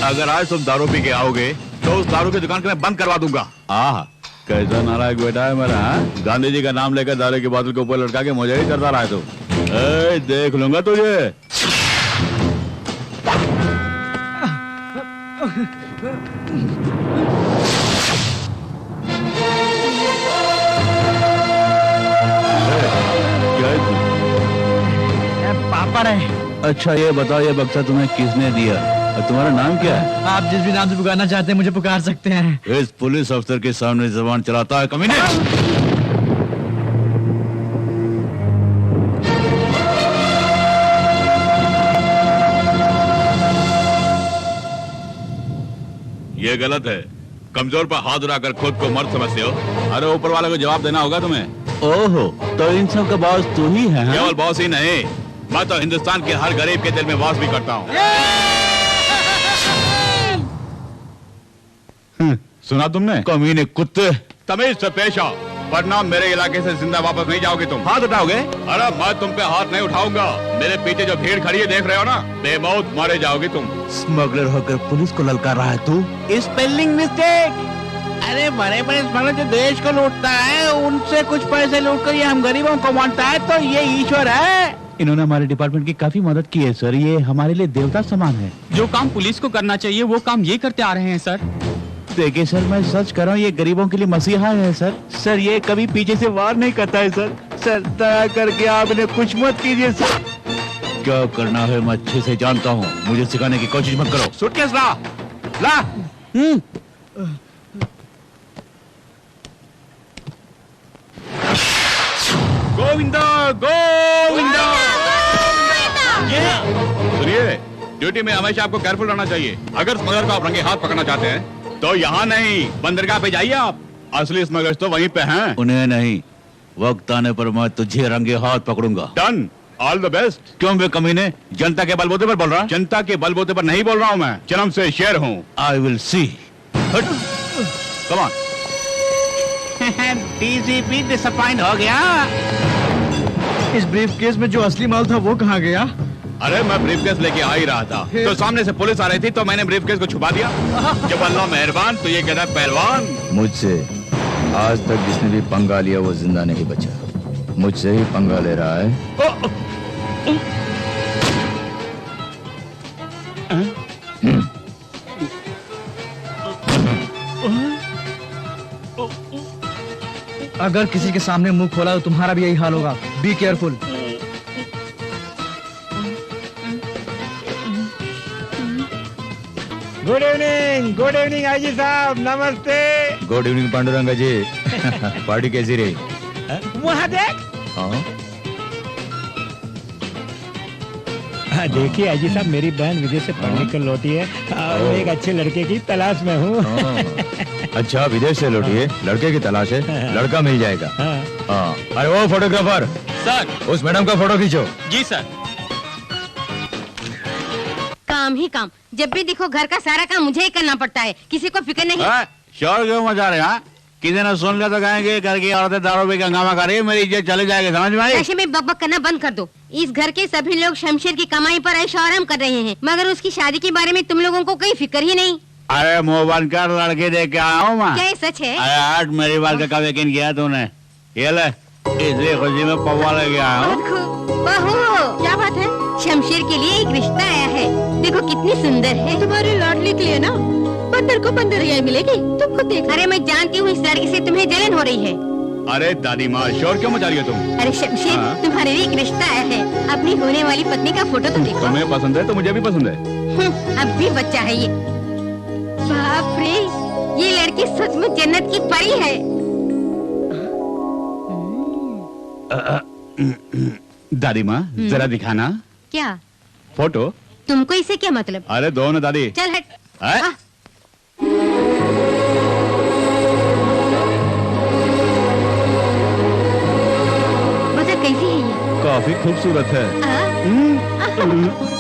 अगर आज तुम दारू पी के आओगे तो उस दारू की दुकान को मैं बंद करवा दूंगा। आह, कैसा नालायक बेटा है मेरा। गांधी जी का नाम लेकर दारू की बोतल के ऊपर लटका के मुझे ही करता रहा है तू। देख लूंगा तुझे। पापा रहे। अच्छा ये बताओ, ये बक्सा तुम्हें किसने दिया और तुम्हारा नाम क्या है? आप जिस भी नाम से पुकारना चाहते हैं मुझे पुकार सकते हैं। इस पुलिस अफसर के सामने जबान चलाता है कमीने। ये गलत है, कमजोर पर हाथ उठाकर खुद को मर्द समझते हो। अरे ऊपर वाले को जवाब देना होगा तुम्हें। ओहो, तो इन सब का बॉस तू ही है? केवल बॉस ही नहीं, मैं तो हिंदुस्तान के हर गरीब के दिल में वास भी करता हूँ। सुना तुमने? कमीने कुत्ते, तमीज से पेश आओ, वरना मेरे इलाके से जिंदा वापस नहीं जाओगे तुम। हाथ उठाओगे? अरे मैं तुम पे हाथ नहीं उठाऊंगा। मेरे पीछे जो भीड़ खड़ी है देख रहे हो ना, बेमौत मारे जाओगे तुम। स्मगलर होकर पुलिस को ललकार रहा है तू। Spelling mistake. अरे बड़े बड़े स्मगलर जो देश को लूटता है, उनसे कुछ पैसे लूट कर ये हम गरीबों को बांटता है, तो ये ईश्वर है। इन्होंने हमारे डिपार्टमेंट की काफी मदद की है सर, ये हमारे लिए देवता समान है। जो काम पुलिस को करना चाहिए वो काम ये करते आ रहे हैं सर। देखिए सर, मैं सच कर रहा हूँ, ये गरीबों के लिए मसीहा है सर। सर ये कभी पीछे से वार नहीं करता है सर। सर दया करके आप इन्हें कुछ मत कीजिए सर। क्या करना है मैं अच्छे से जानता हूँ, मुझे सिखाने की कोशिश मत करो। सूटकेस ला, ला। गोविंदा गोविंदा। सुनिए, ड्यूटी में हमेशा आपको केयरफुल रहना चाहिए। अगर स्मगलर को आप रंगे हाथ पकड़ना चाहते हैं तो यहाँ नहीं, बंदरगाह पे जाइए आप। असली स्मगलर्स तो वहीं पे हैं। उन्हें नहीं, वक्त आने पर मैं तुझे रंगे हाथ पकड़ूंगा। डन। All the best. क्यों बे कमीने, जनता के बलबूते पर बोल रहा? जनता के बलबूते पर नहीं बोल रहा हूँ मैं, जन्म से शेर हूँ। I will see. Come on. DGP disappoint हो गया। इस ब्रीफ केस में जो असली माल था वो कहाँ गया? अरे मैं ब्रीफकेस लेके आ ही रहा था, तो सामने से पुलिस आ रही थी, तो मैंने ब्रीफकेस को छुपा दिया। जब अल्लाह मेहरबान, तो ये कहता है पहलवान। मुझसे आज तक जिसने भी पंगा लिया वो जिंदा नहीं बचा। मुझसे ही पंगा ले रहा है। अगर किसी के सामने मुंह खोला तो तुम्हारा भी यही हाल होगा। Be careful. Good evening IG साहब, नमस्ते। गुड इवनिंग पांडुरंगा जी। पार्टी कैसी रही? वहाँ देख। हाँ, देखिए आईजी साहब, मेरी बहन विदेश से पढ़ने कर लौटी है और मैं एक अच्छे लड़के की तलाश में हूँ। अच्छा, विदेश से लौटी है, लड़के की तलाश है, लड़का मिल जाएगा। हाँ। अरे वो फोटोग्राफर सर, उस मैडम का फोटो खींचो। जी सर। काम ही काम, जब भी देखो घर का सारा काम मुझे ही करना पड़ता है, किसी को फिक्र नहीं। शोर क्यों मचा रहे हैं? किसी ने सुन लिया तो कहेंगे घर की औरतें दारू पे हंगामा कर रही है, मेरी इज्जत चले जाएगी, समझ में आई? ऐसे में बकबक करना बंद कर दो। इस घर के सभी लोग शमशेर की कमाई पर ऐशो आराम कर रहे हैं, मगर उसकी शादी के बारे में तुम लोगों को कोई फिक्र ही नहीं। अरे मुंह बंद कर, लड़के देख के आया हूँ मैं। क्या ये सच है? अरे आज मेरी बात का कब यकीन किया तूने? ये ले, इसलिए खुशी में पौवा लेके आया हूँ। बहू, क्या बात है? शमशेर के लिए एक रिश्ता आया है, देखो कितनी सुंदर है। तुम्हारे लाडली के लिए ना बंदर को बंदरियाई मिलेगी, तुम खुद देखो। अरे मैं जानती हूँ इस लड़की से तुम्हें जलन हो रही है। अरे दादी माँ, शोर क्यों मचा रही हो तुम? अरे शमशेर, तुम्हारे लिए एक रिश्ता आया है, अपनी होने वाली पत्नी का फोटो तो देखो। तुम्हें पसंद है तो मुझे भी पसंद है। अब भी बच्चा है ये। बाप रे, ये लड़की सचमुच जन्नत की परी है। दादी माँ, जरा दिखाना क्या फोटो। तुमको इससे क्या मतलब? अरे दो ना दादी। चल हट। है? बता कैसी है ये? काफी खूबसूरत है। आ?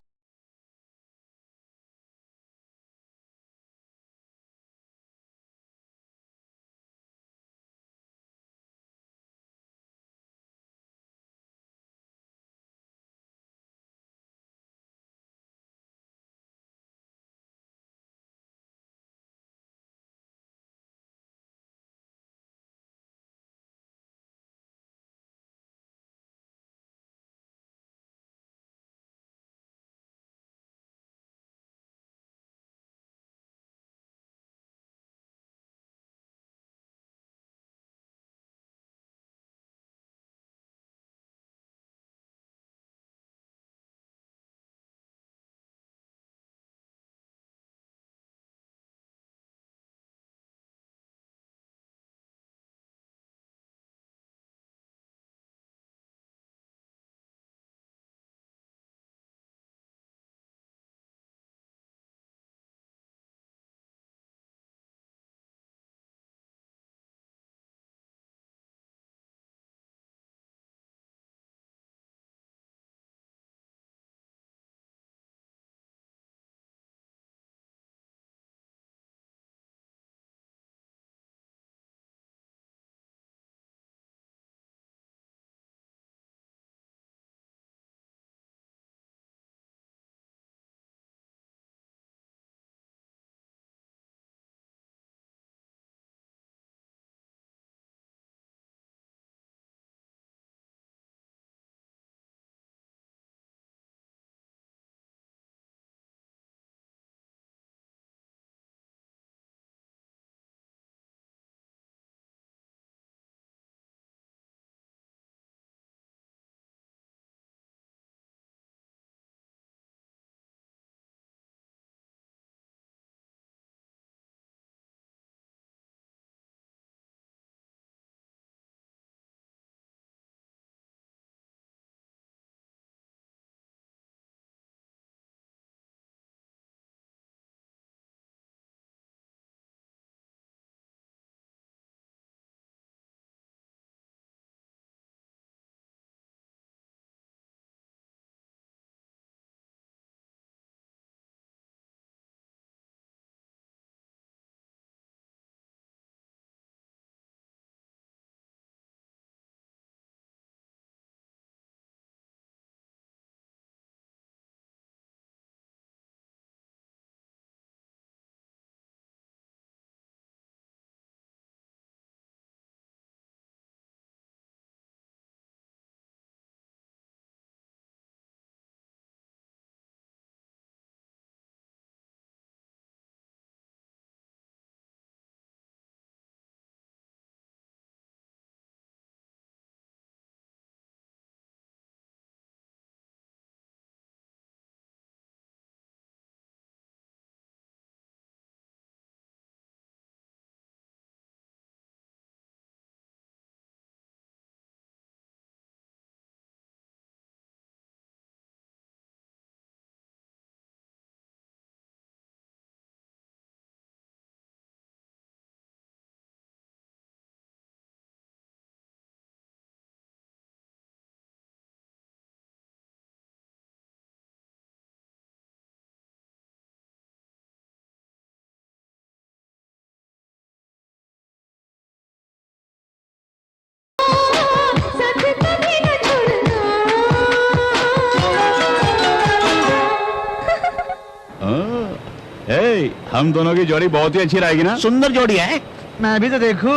हम दोनों की जोड़ी बहुत ही अच्छी रहेगी ना? सुंदर जोड़ी है। मैं भी तो देखूं।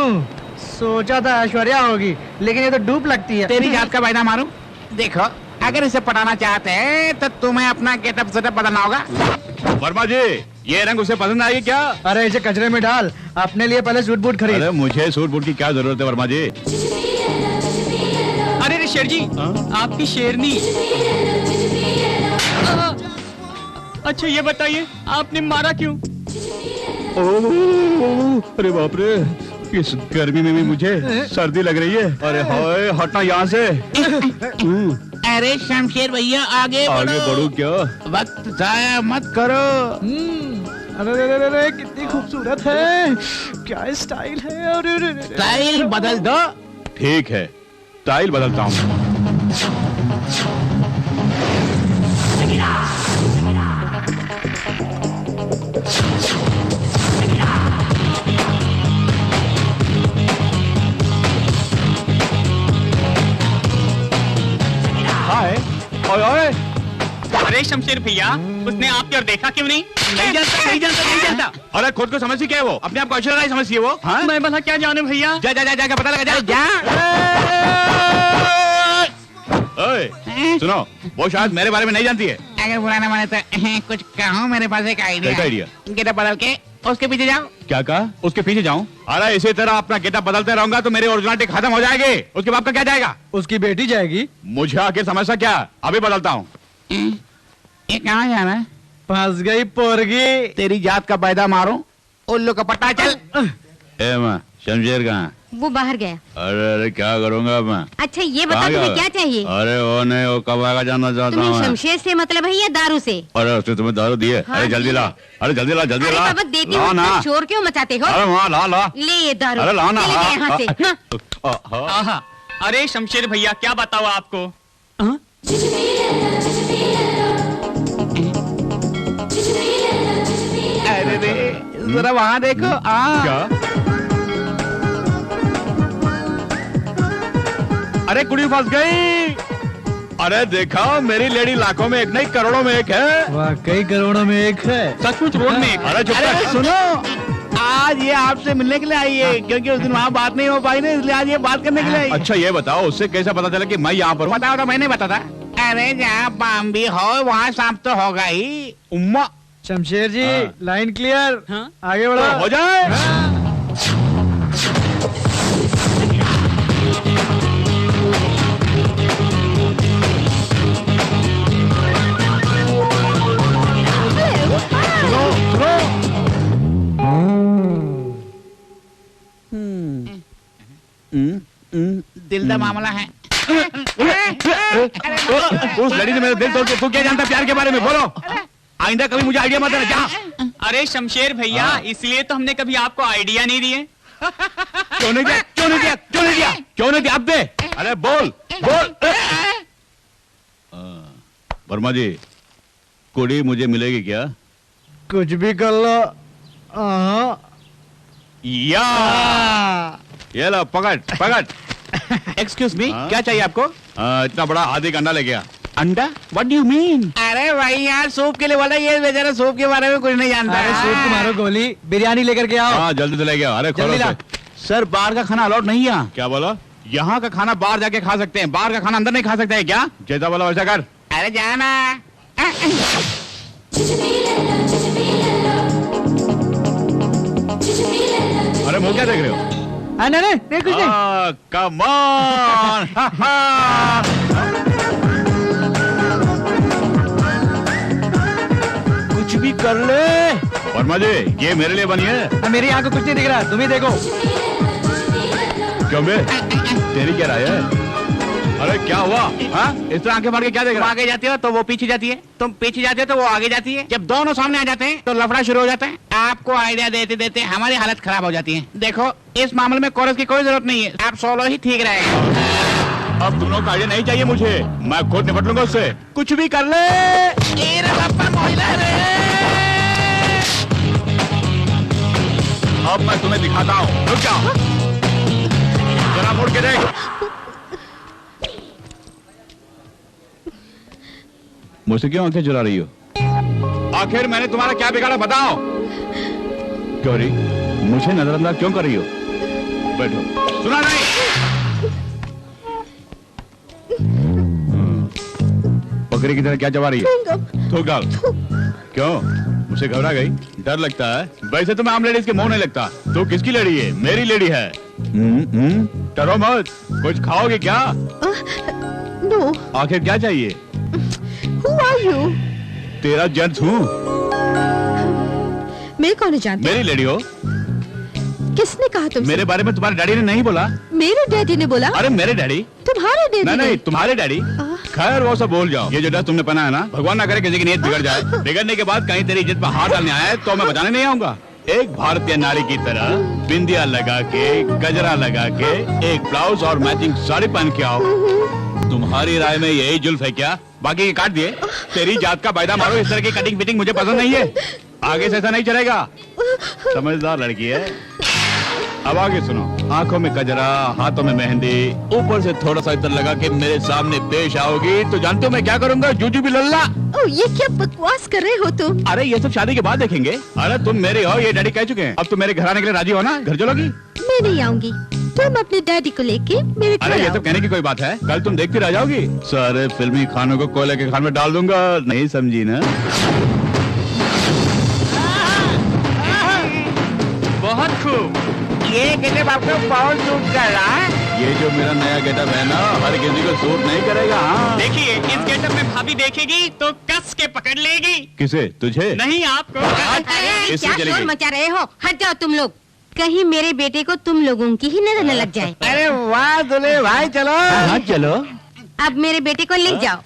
सोचा था ऐश्वर्या होगी, लेकिन ये तो डूब लगती है। तेरी जात का वायदा मारूं। देखो, अगर इसे पटाना चाहते हैं तो तुम्हें अपना गेटअप सेटअप बदलना होगा। वर्मा जी, ये रंग उसे पसंद आएगी क्या? अरे इसे कचरे में डाल, अपने लिए पहले सूट बूट खरीद। अरे मुझे सूट बूट की क्या जरूरत है वर्मा जी? अरे शेर जी, आपकी शेरनी। अच्छा ये बताइए, आपने मारा क्यों? अरे बाप रे, इस गर्मी में भी मुझे सर्दी लग रही है। अरे हाय, हटना यहाँ से। अरे शमशेर भैया आगे बढ़ू क्या? वक्त जाया मत करो। अरे कितनी खूबसूरत है, क्या स्टाइल है। अरे स्टाइल बदल दो। ठीक है, स्टाइल बदलता हूँ। हाय, ओए अरे शमशेर भैया, उसने आपकी ओर देखा क्यों नहीं? नहीं जानता। अरे खुद को समझती क्या है वो? अपने आप को ऐश्वर्या राय समझती है वो? हाँ? मैं भला क्या जाने भैया। जा पता लगा जा। ओए, सुनो, वो शायद मेरे बारे में नहीं जानती है। अगर बुरा ना माने तो कुछ कहो, मेरे पास एक आइडिया। कैसा आइडिया? गेटअप बदल के उसके पीछे जाओ। क्या कहा? उसके पीछे जाऊं? अरे इसी तरह अपना गेटअप बदलते रहूंगा तो मेरी ओरिजिनलिटी खत्म हो जाएगी। उसके बाप का क्या जाएगा? उसकी बेटी जाएगी। मुझे आखिर समस्या क्या? अभी बदलता हूँ। ये कहाँ जाना है? फंस गई पोरगी। तेरी जात का पैदा मारो, उल्लू का पट्टा चल। ए माँ, शमशेर कहाँ? वो बाहर गया। अरे क्या करूंगा मैं? अच्छा ये बता, कहाँ तुम्हें गया? क्या चाहिए? अरे वो नहीं, वो कब आएगा जानना चाहता तुम्हें हूँ मैं। शमशेर से मतलब है या दारू से? अरे उसने तुम्हें दारू दी है? हाँ, अरे जल्दी ला, अरे जल्दी ला अरे बाबा देती हूँ, ना। शोर क्यों मचाते हो? अरे वहाँ ला। ले ये दारू। अरे ला ना। चले गए यहाँ से। हाँ। आहा, अरे शमशेर भैया क्या बताओ आपको? अरे रे, जरा वहाँ देखो। क्या? अरे कुड़ी फंस गई। अरे देखा, मेरी लेडी लाखों में एक नहीं करोड़ों में एक है। वाकई करोड़ों में एक है। सचमुच रोड में एक। अरे चुप अरे कर। सुनो, आज ये आपसे मिलने के लिए आई है, क्योंकि उस दिन वहाँ बात नहीं हो पाई ना, इसलिए आज ये बात करने के लिए आई है। अच्छा ये बताओ, उससे कैसा पता चला कि मैं यहाँ पर हूँ? बताओ तो मैंने बता था। अरे जहाँ बाम्बी हो वहाँ सांप तो होगा ही। उम्मा शमशेर जी, हाँ। Line clear. हाँ? आगे बढ़ो। हो जाए। दिल का मामला है। उस लड़ी ने मेरा दिल तोड़ के, तू क्या जानता प्यार के बारे में? बोलो, आइंदा कभी मुझे आइडिया मत देना। जा। अरे शमशेर भैया, हाँ। इसलिए तो हमने कभी आपको आइडिया नहीं दिए। क्यों नहीं दिया? अब दे। अरे बोल। वर्मा जी, कुड़ी मुझे मिलेगी क्या? कुछ भी कर लो। या ये लो, पकड़। एक्सक्यूज मी, हाँ? क्या चाहिए आपको? इतना बड़ा हाथी का अंडा ले गया। अंडा? What do you mean? अरे भाई यार, सूप के लिए बोला, ये बेचारा सूप के बारे में कुछ नहीं जानता। अरे सूप को मारो गोली, बिरयानी लेकर के आओ। हाँ जल्दी से ले गया। अरे खोलो जल्दी ला। से। सर बाहर का खाना अलाउड नहीं है। क्या बोला? यहाँ का खाना बाहर जाके खा सकते हैं, बाहर का खाना अंदर नहीं खा सकते हैं क्या? जैसा बोला वैसा कर। अरे जाना। अरे मुँह क्या देख रहे हो? नहीं कुछ नहीं। Come on. कुछ भी कर ले। वर्मा जी, ये मेरे लिए बनी है। मेरी आंख को कुछ नहीं दिख रहा, तुम ही देखो। क्यों बे? तेरी क्या राय है? अरे क्या हुआ? हाँ? इस तरह आंखें मार के क्या देख तुम रहा? आगे जाती हो तो वो पीछे जाती है, तुम पीछे जाते हो तो वो आगे जाती है। जब दोनों सामने आ जाते हैं तो लफड़ा शुरू हो जाता है। आपको आइडिया देते देते हमारी हालत खराब हो जाती है। देखो, इस मामले में कोरस की कोई जरूरत नहीं है, आप सोलो ही ठीक रहेगा। अब तुम लोग का आइडिया नहीं चाहिए मुझे, मैं खुद निपट लूंगा उससे। कुछ भी कर ले। अब मैं तुम्हें दिखाता हूँ। रुक जाओ, जरा मुड़ के देख। मुझसे क्यों आंखें चुरा रही हो? आखिर मैंने तुम्हारा क्या बिगाड़ा बताओ? गौरी, मुझे नजरअंदाज क्यों कर रही हो? बैठो। सुना नहीं? बकरी की तरह क्या चबा रही है? थूक डाल। क्यों? मुझे घबरा गई? डर लगता है? वैसे तो मैं आम लेडीज के मुंह नहीं लगता। तो किसकी लेडी है? मेरी लेडी है। डरो मत। कुछ खाओगे क्या? नो। आखिर क्या चाहिए? Who are you? तेरा जेंट्स हूँ। मैं कौन जानती? मेरी लेडी हो। किसने कहा तुमसे? मेरे बारे में तुम्हारे डैडी ने नहीं बोला। मेरे डैडी ने बोला? अरे मेरे डैडी। तुम्हारे डैडी नहीं ने? नहीं, तुम्हारे डैडी। खैर वो सब भूल जाओ। ये जो ड्रेस तुमने पहना है ना, भगवान ना करे किसी की नीयत बिगड़ जाए। बिगड़ने के बाद कहीं तेरी इज्जत पर हाथ डालने आए तो मैं बचाने नहीं आऊंगा। एक भारतीय नारी की तरह बिंदिया लगा के, गजरा लगा के, एक ब्लाउज और मैचिंग साड़ी पहन के आओ। तुम्हारी राय में यही जुल्फ है क्या? बाकी काट दिए। तेरी जात का वायदा मारो। इस तरह की कटिंग फिटिंग मुझे पसंद नहीं है। आगे से ऐसा नहीं चलेगा। समझदार लड़की है। अब आगे सुनो। आंखों में गजरा, हाथों में मेहंदी, ऊपर से थोड़ा सा इतर लगा के मेरे सामने पेश आओगी तो जानते हो मैं क्या करूंगा? जूजू भी लल्ला। ओह, ये क्या बकवास कर रहे हो तुम? अरे ये सब शादी के बाद देखेंगे। अरे तुम मेरे हो, ये डैडी कह चुके हैं। अब तुम मेरे घर आने के लिए राजी हो ना? घर चलोगी? मैं नहीं आऊंगी। तुम अपने डैडी को लेके मेरे घर अरे ये आओ। तो कहने की कोई बात है? कल तुम देखती रह जाओगी। सारे फिल्मी खानों को कोयले के खान में डाल दूंगा। नहीं समझी ना? बहुत खूब। ये गेटअप आपको बहुत सूट कर रहा है। ये जो मेरा नया गेटअप है ना, हर किसी को सूट नहीं करेगा। हाँ। देखिए, इस गेटअप में भाभी देखेगी तो कस के पकड़ लेगी। किसे? तुझे? नहीं, आपको। अरे, इससे क्या चलेगी। शोर मचा रहे हो? हट जाओ तुम लोग। कहीं मेरे बेटे को तुम लोगों की ही नजर न लग जाए। अरे वाह दुल्हे भाई, चलो। हाँ चलो। अब मेरे बेटे को ले जाओ।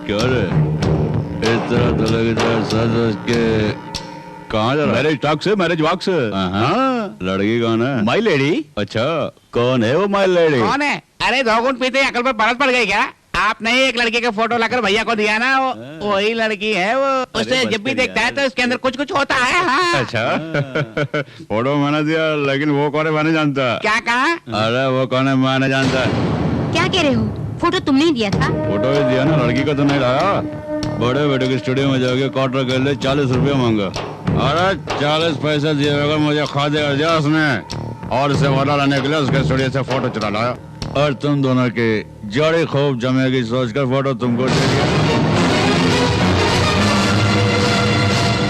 क्या रे? इस तरह सज के कहाँ जा रहा है? मैरिज टॉक से, मैरिज वॉक से। हाँ। लड़की कौन है? माई लेडी। अच्छा, कौन है वो माई लेडी? कौन है? अरे दो घूंट पीते अकल पर बरस पड़ गई क्या? आपने ही एक लड़की का फोटो लाकर भैया को दिया ना, वही लड़की है वो। उसे जब भी देखता है तो उसके अंदर कुछ कुछ होता है। हाँ। अच्छा। फोटो मैंने दिया, लेकिन वो कौन है मैं नहीं जानता। क्या कहा? अरे वो कौन है मैं नहीं जानता। क्या कह रहे हो? फोटो तुमने ही दिया था? फोटो ही दिया ना, लड़की को तो नहीं लाया। बड़े बेटे के स्टूडियो में जाके क्वार्टर कर ले, 40 रुपया मांगा। अरे 40 पैसे दिए बगैर मुझे खा दिया दिया उसने, और इसे वाला लाने के लिए उसके स्टूडियो से फोटो चुरा लाया। और तुम दोनों के जड़ी खूब जमेगी सोचकर फोटो तुमको दे दिया।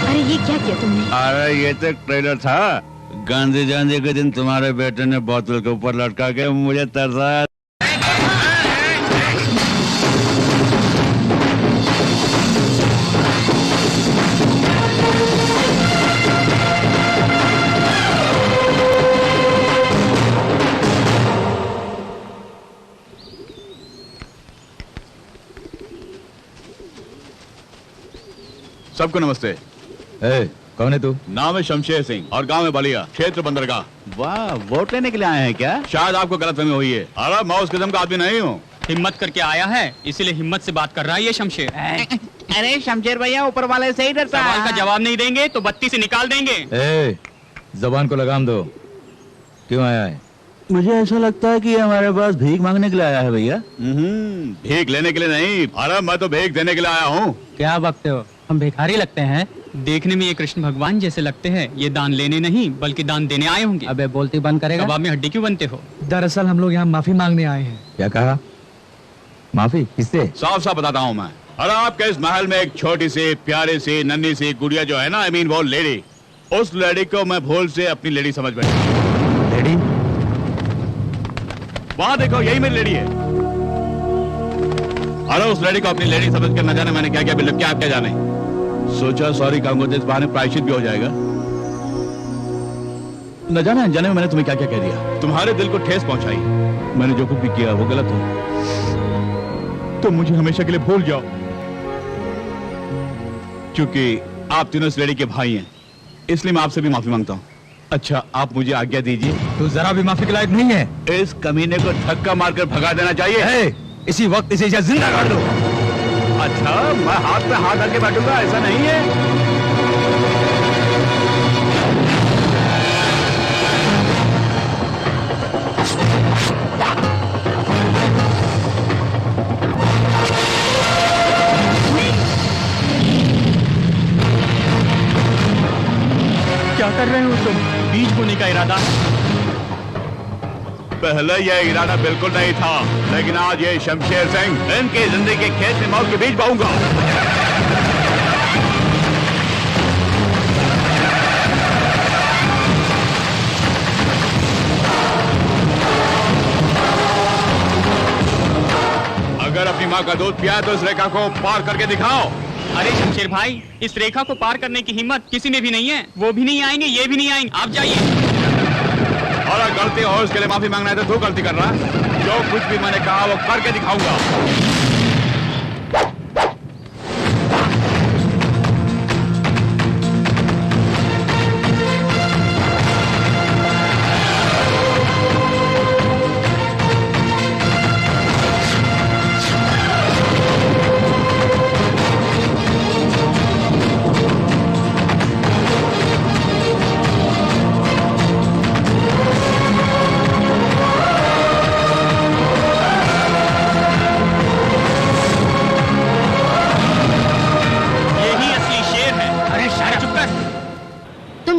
अरे ये क्या किया तुमने? अरे ये तो ट्रेलर था। गांधी जयंती के दिन तुम्हारे बेटे ने बोतल के ऊपर लटका के मुझे तरसाया। सबको नमस्ते। कौन है तू? नाम है शमशेर सिंह और गांव है बलिया, क्षेत्र बंदरगाह। वाह, वोट लेने के लिए आए हैं क्या? शायद आपको गलतफहमी हुई है। अरे मैं उस किस्म का आदमी नहीं हूँ। हिम्मत करके आया है, इसीलिए हिम्मत से बात कर रहा है ये शमशेर। अरे शमशेर भैया ऊपर वाले से ही डरता है। सवाल का जवाब नहीं देंगे तो बत्ती से निकाल देंगे। जबान को लगाम दो। क्यों आया है? मुझे ऐसा लगता है कि ये हमारे पास भीख मांगने के लिए आया है भैया। भीख लेने के लिए नहीं। अरे मैं तो भीख देने के लिए आया हूँ। क्या बकते हो? हम भिखारी लगते हैं? देखने में ये कृष्ण भगवान जैसे लगते हैं। ये दान लेने नहीं बल्कि दान देने आए होंगे। अबे बोलती बंद करेगा? कबाब में हड्डी क्यों बनते हो? दरअसल हम लोग यहाँ माफी मांगने आए हैं। क्या कहा? माफी किससे? साफ साफ बताता हूँ मैं। अरे आपके इस महल में एक छोटी सी प्यारी सी नन्ही सी गुड़िया जो है ना, आई मीन वो लेडी, उस लेडी को मैं भूल से अपनी लेडी समझ बैठा। लेडी? वहाँ देखो, यही मेरी लेडी है। अरे उस लेडी को अपनी लेडी समझ कर न जाने मैंने क्या क्या बिल्कुल क्या आप क्या जाने। सोचा सॉरी कहूंगा तो इस बहाने प्रायश्चित भी हो जाएगा। न जाने अनजाने में मैंने तुम्हें क्या क्या कह दिया, तुम्हारे दिल को ठेस पहुंचाई। मैंने जो कुछ भी किया वो गलत हो तो मुझे हमेशा के लिए भूल जाओ, क्योंकि आप तीनों इस लेडी के भाई हैं, इसलिए मैं आपसे भी माफी मांगता हूँ। अच्छा आप मुझे आज्ञा दीजिए। तू जरा भी माफी के लायक नहीं है। इस कमीने को धक्का मारकर भगा देना चाहिए। इसी वक्त इसे जिंदा काट दो। अच्छा मैं हाथ पे हाथ रख के बैठूंगा, ऐसा नहीं है। रहे हो तुम? बीज बोने का इरादा? पहले यह इरादा बिल्कुल नहीं था, लेकिन आज ये शमशेर सिंह इनकी जिंदगी के खेत में मौत के बीज बोऊंगा। अगर अपनी माँ का दूध पिया तो इस रेखा को पार करके दिखाओ। अरे शमशेर भाई, इस रेखा को पार करने की हिम्मत किसी में भी नहीं है। वो भी नहीं आएंगे, ये भी नहीं आएंगे, आप जाइए। और अगर गलती हो उसके लिए माफी मांगना है तो तू गलती कर रहा है। जो कुछ भी मैंने कहा वो करके दिखाऊंगा।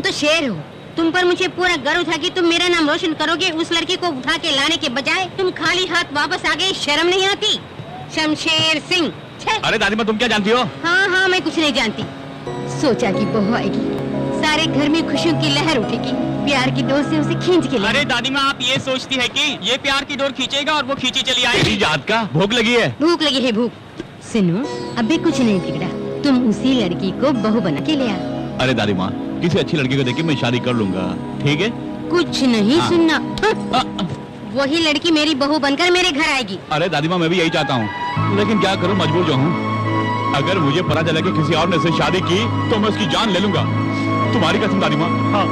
शेर हो तुम पर मुझे पूरा गर्व था कि तुम मेरा नाम रोशन करोगे। उस लड़की को उठा के लाने के बजाय तुम खाली हाथ वापस आ गए। शर्म नहीं आती? शमशेर सिंह। अरे दादी माँ, तुम क्या जानती हो? हाँ, मैं कुछ नहीं जानती। सोचा कि बहू आएगी, सारे घर में खुशियों की लहर उठेगी, प्यार की डोर से उसे खींच के ले। अरे दादी माँ, आप ये सोचती है कि ये प्यार की डोर खींचेगा और वो खींची चली आएगी? याद का भूख लगी है? भूख लगी है, भूख। सुनो, अभी कुछ नहीं बिगड़ा, तुम उसी लड़की को बहू बना के ले आओ। अरे दादी माँ, किसी अच्छी लड़की को देख के मैं शादी कर लूंगा, ठीक है? कुछ नहीं सुनना। वही लड़की मेरी बहू बनकर मेरे घर आएगी। अरे दादी माँ, मैं भी यही चाहता हूँ, लेकिन क्या करूँ, मजबूर जो हूँ। अगर मुझे पता चला कि किसी और ने से शादी की तो मैं उसकी जान ले लूंगा। तुम्हारी कसम दादी माँ। हाँ।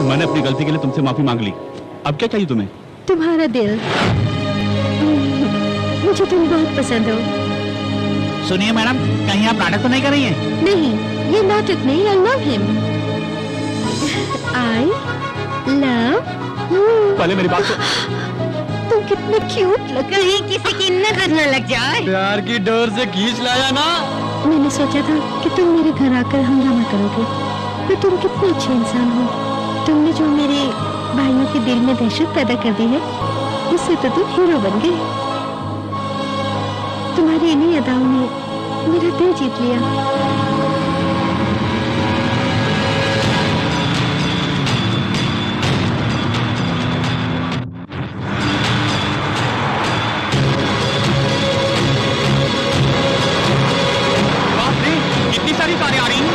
मैंने अपनी गलती के लिए तुमसे माफी मांग ली। अब क्या चाहिए तुम्हें? तुम्हारा दिल। मुझे तुम बहुत पसंद हो। सुनिए मैडम, कहीं आप नाटक तो नहीं कर रही हैं? नहीं, ये नाटक नहीं। I love him. I love you. पहले मेरी बात तुम कितने क्यूट लग रहे। कहीं किसी की नजर न लग जाए। प्यार की डोर से खींच लाया ना। मैंने सोचा था कि तुम मेरे घर आकर हंगामा करोगे, पर तुम कितने अच्छे इंसान हो। तुमने जो मेरे भाइयों के दिल में दहशत पैदा कर दी है, उससे तो तुम हीरो बन गए। तुम्हारी इन्हीं अदाओं ने मेरा दिल जीत लिया। कितनी सारी कारें आ रही हैं।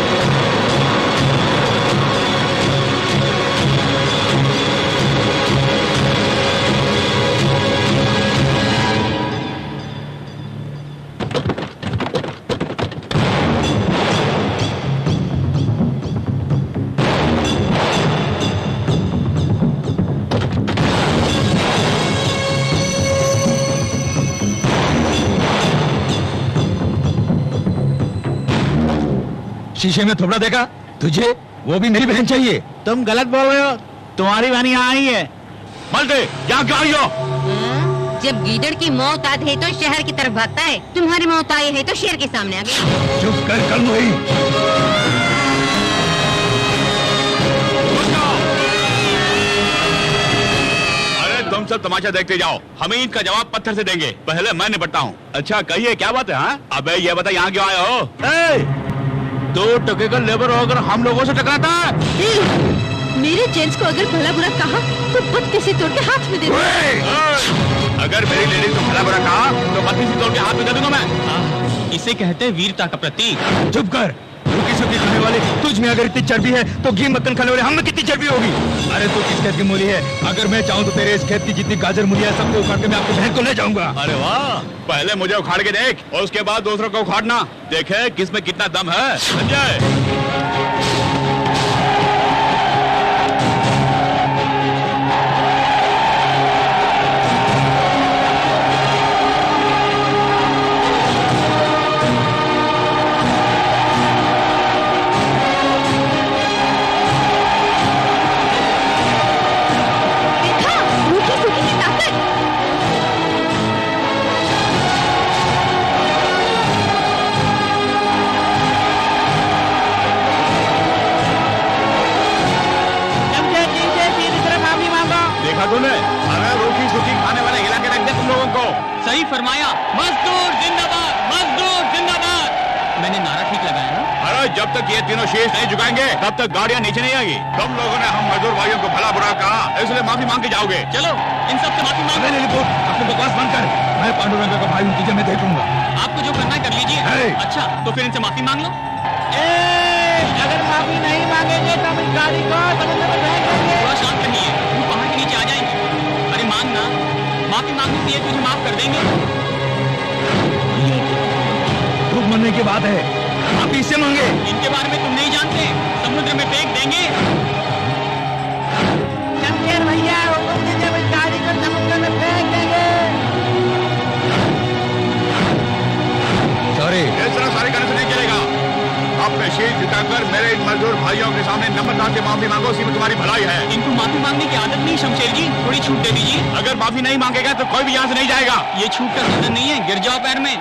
शीशे में थोपड़ा देखा तुझे? वो भी मेरी बहन चाहिए। तुम गलत बोल रहे हो, तुम्हारी बहन यहाँ आई है। मल्टे, यहाँ क्यों आई हो? जब गीदड़ की मौत आती है तो शहर की तरफ भागता है, तुम्हारी मौत आई है तो शेर के सामने आ गई। चुप कर कल वही। अरे तुम सब तमाशा देखते जाओ, हमीद का जवाब पत्थर से देंगे। पहले मैं निपटता हूँ। अच्छा कहिए, क्या बात है? हाँ, अबे ये बता, यहाँ क्यों आए हो? 2 टके का लेबर होकर हम लोगों से टकराता है? मेरे जेंट्स को अगर भला बुरा कहा तो बत्ती से तोड़ के हाथ में दे दो। अगर मेरी लेडीज को भला बुरा कहा तो बत्ती से तोड़ के हाथ में दे दूंगा मैं। इसे कहते हैं वीरता का प्रतीक। चुप कर। रुकी सुखी खाने वाले तुझ में अगर इतनी चर्बी है तो घी मक्खन खाने वाले हम में कितनी चर्बी होगी? अरे तू किस खेत की मूली है? अगर मैं चाहूँ तो तेरे इस खेत की जितनी गाजर मूली है सबको उखाड़ के मैं आपकी बहन को ले जाऊंगा। अरे वाह, पहले मुझे उखाड़ के देख और उसके बाद दूसरों को उखाड़ना। देखे किसमें कितना दम है। संजय, सही फरमाया, मजदूर जिंदाबाद, मजदूर जिंदाबाद। मैंने नारा ठीक लगाया ना? अरे जब तक ये तीनों शीश नहीं झुकाएंगे तब तक गाड़ियाँ नीचे नहीं आएगी। तुम लोगों ने हम मजदूर भाइयों को भला बुरा कहा, इसलिए माफी मांग के जाओगे। चलो इन सब से माफी मांगो। नहीं रिपोर्ट, अपनी बकवास बंद कर। मैं पांडुरंग का भाई हूँ, तुझे मैं देखूंगा। आपको जो करना है कर लीजिए। अच्छा तो फिर इनसे माफी मांग लो। अगर माफी नहीं मांगेंगे तो हम इस गाड़ी को समुद्र में फेंक देंगे। थोड़ा शांत रहिए, वो पहाड़ के नीचे आ जाएंगे। अरे मांगना, माफी मांगने से ये तुझे माफ कर देंगे। दुख मनने की बात है, आप इससे मांगे। इनके बारे में तुम नहीं जानते, समुद्र में फेंक देंगे। शमशेर भैया हुक्म दीजिए, इस गाड़ी को समुद्र में फेंक देंगे। सॉरी, इस तरह सारी करने से नहीं चलेगा। अपने शीश झुकाकर मेरे इन मजदूर भाइयों के सामने नम्रता से माफी मांगो, इसी में तुम्हारी भलाई है। इनको माफी मांगने की आदत नहीं शमशेर जी, थोड़ी छूट दे दीजिए। अगर माफी नहीं मांगेगा तो कोई भी यहाँ से नहीं जाएगा। ये छूट का सीजन नहीं है, गिर जाओ पैर में।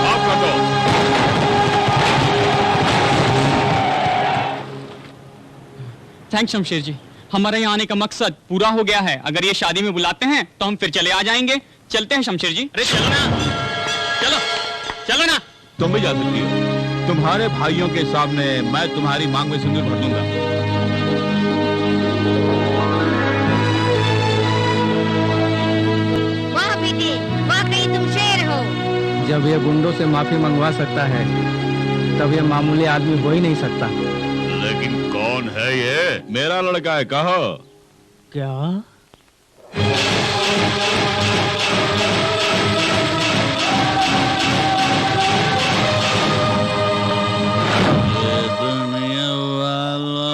माफ कर दो। थैंक्स शमशेर जी, हमारे यहाँ आने का मकसद पूरा हो गया है। अगर ये शादी में बुलाते हैं तो हम फिर चले आ जाएंगे। चलते हैं शमशेर जी। अरे चलो ना, चलो चलो ना। तुम भी जा सकती हो। तुम्हारे भाइयों के सामने मैं तुम्हारी मांग में सिंदूर भर दूंगा। वाह बेटे, वाकई तुम शेर हो। जब ये गुंडों से माफी मंगवा सकता है तब ये मामूली आदमी हो ही नहीं सकता। लेकिन कौन है ये? मेरा लड़का है, कहो। क्या? ये दुनिया वाला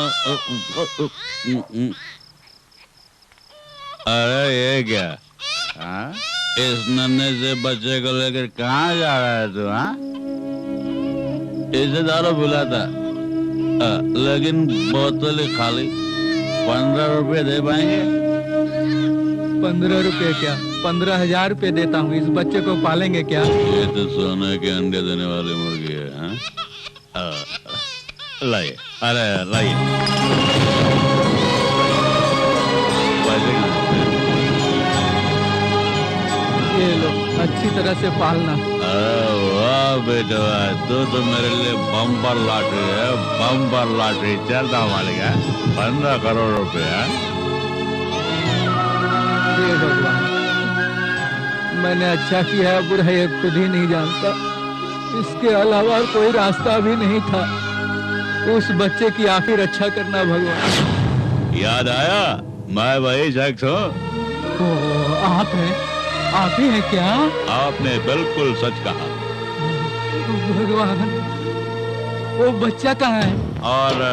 अरे ये क्या? हाँ? इस नन्हे से बच्चे को लेकर कहाँ जा रहा है तू? हाँ? इसे दारू बुलाता, लेकिन बोतल खाली। 15 रुपए दे पाएंगे? 15 रुपए क्या, 15,000 रुपए देता हूँ। इस बच्चे को पालेंगे क्या? ये तो सोने के अंडे देने वाली मुर्गी है। हाँ? लाइए, अरे लाइए। पैसे कहाँ हैं? ये लो, अच्छी तरह से पालना। अरे वाह बेटा, तो मेरे लिए बम्पर लॉटरी है, बम्पर लॉटरी। चलता मालिक है, 15 करोड़ रुपए है। हे भगवान, मैंने अच्छा किया है बुरा ये खुद ही नहीं जानता। इसके अलावा कोई रास्ता भी नहीं था। उस बच्चे की आखिर रक्षा करना भगवान। याद आया, मैं वही शख्स हूँ। आप हैं? आप ही हैं क्या? आपने बिल्कुल सच कहा। भगवान, वो बच्चा कहाँ है? अरे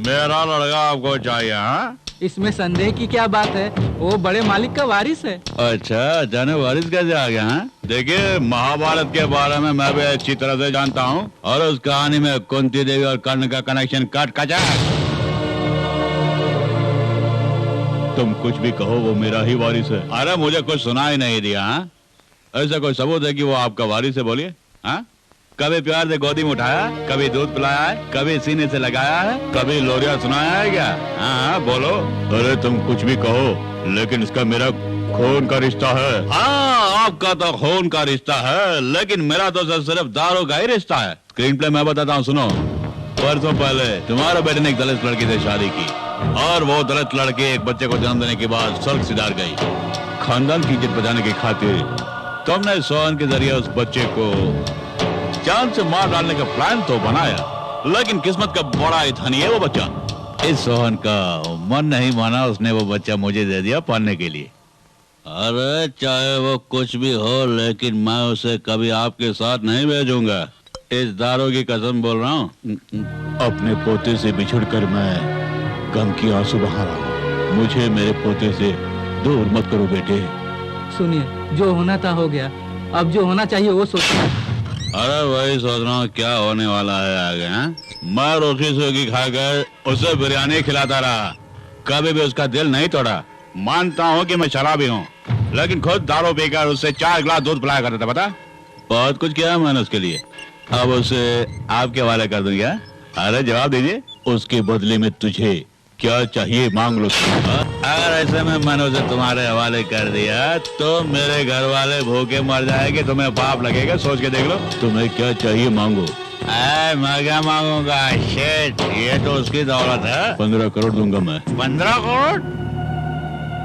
मेरा लड़का आपको चाहिए? हाँ? इसमें संदेह की क्या बात है? वो बड़े मालिक का वारिस है। अच्छा, जाने वारिस कैसे आ गया? हाँ? देखिए, महाभारत के बारे में मैं भी अच्छी तरह से जानता हूँ, और उस कहानी में कुंती देवी और कर्ण का कनेक्शन कट कचा। तुम कुछ भी कहो, वो मेरा ही वारिस है। अरे मुझे कुछ सुना ही नहीं दिया। हाँ? ऐसा कोई सबूत है कि वो आपका वारिस है? बोलिए। हाँ? कभी प्यार से गोदी में उठाया, कभी दूध पिलाया है, कभी सीने से लगाया है, कभी लोरिया सुनाया है क्या? हाँ बोलो। अरे तुम कुछ भी कहो, लेकिन इसका मेरा खून का रिश्ता है। हाँ, आपका तो खून का रिश्ता है, लेकिन मेरा तो सिर्फ दारू का ही रिश्ता है। स्क्रीन प्ले मैं बताता हूँ, सुनो। परसों पहले तुम्हारे बेटे ने एक दलित लड़की से शादी की, और वो दलित लड़की एक बच्चे को जन्म देने के बाद स्वर्ग सिधार गई। खानदान की इज्जत बचाने की खातिर तुमने सोहन के जरिए उस बच्चे को जान से मार डालने का प्लान तो बनाया, लेकिन किस्मत का बड़ा ही धनी है वो बच्चा। इस सोहन का मन नहीं माना, उसने वो बच्चा मुझे दे दिया पालने के लिए। अरे चाहे वो कुछ भी हो, लेकिन मैं उसे कभी आपके साथ नहीं भेजूंगा। इस दारू की कसम बोल रहा हूँ। अपने पोते से बिछुड़कर मैं गम की आंसू बहा रहा हूँ। मुझे मेरे पोते से दूर मत करो बेटे। सुनिए, जो होना था हो गया, अब जो होना चाहिए वो सोचिए। अरे वही सोच रहा हूँ क्या होने वाला है आगे। हाँ? मैं रोटी सूखी खाकर उसे बिरयानी खिलाता रहा, कभी भी उसका दिल नहीं तोड़ा। मानता हूँ कि मैं शराबी हूँ, लेकिन खुद दारू पीकर उससे 4 गिलास दूध पिलाया करता था। पता, बहुत कुछ किया मैंने उसके लिए। अब उसे आपके हवाले कर दूंगा। अरे जवाब दीजिए। उसके बदले में तुझे क्या चाहिए मांग लो। अगर ऐसे में मैंने उसे तुम्हारे हवाले कर दिया तो मेरे घर वाले भूखे मर जाएंगे, तुम्हें पाप लगेगा। सोच के देख लो, तुम्हें क्या चाहिए मांगो। मैं क्या मांगूंगा? शेठ, ये तो उसकी दौलत है। 15 करोड़ दूंगा मैं। 15 करोड़?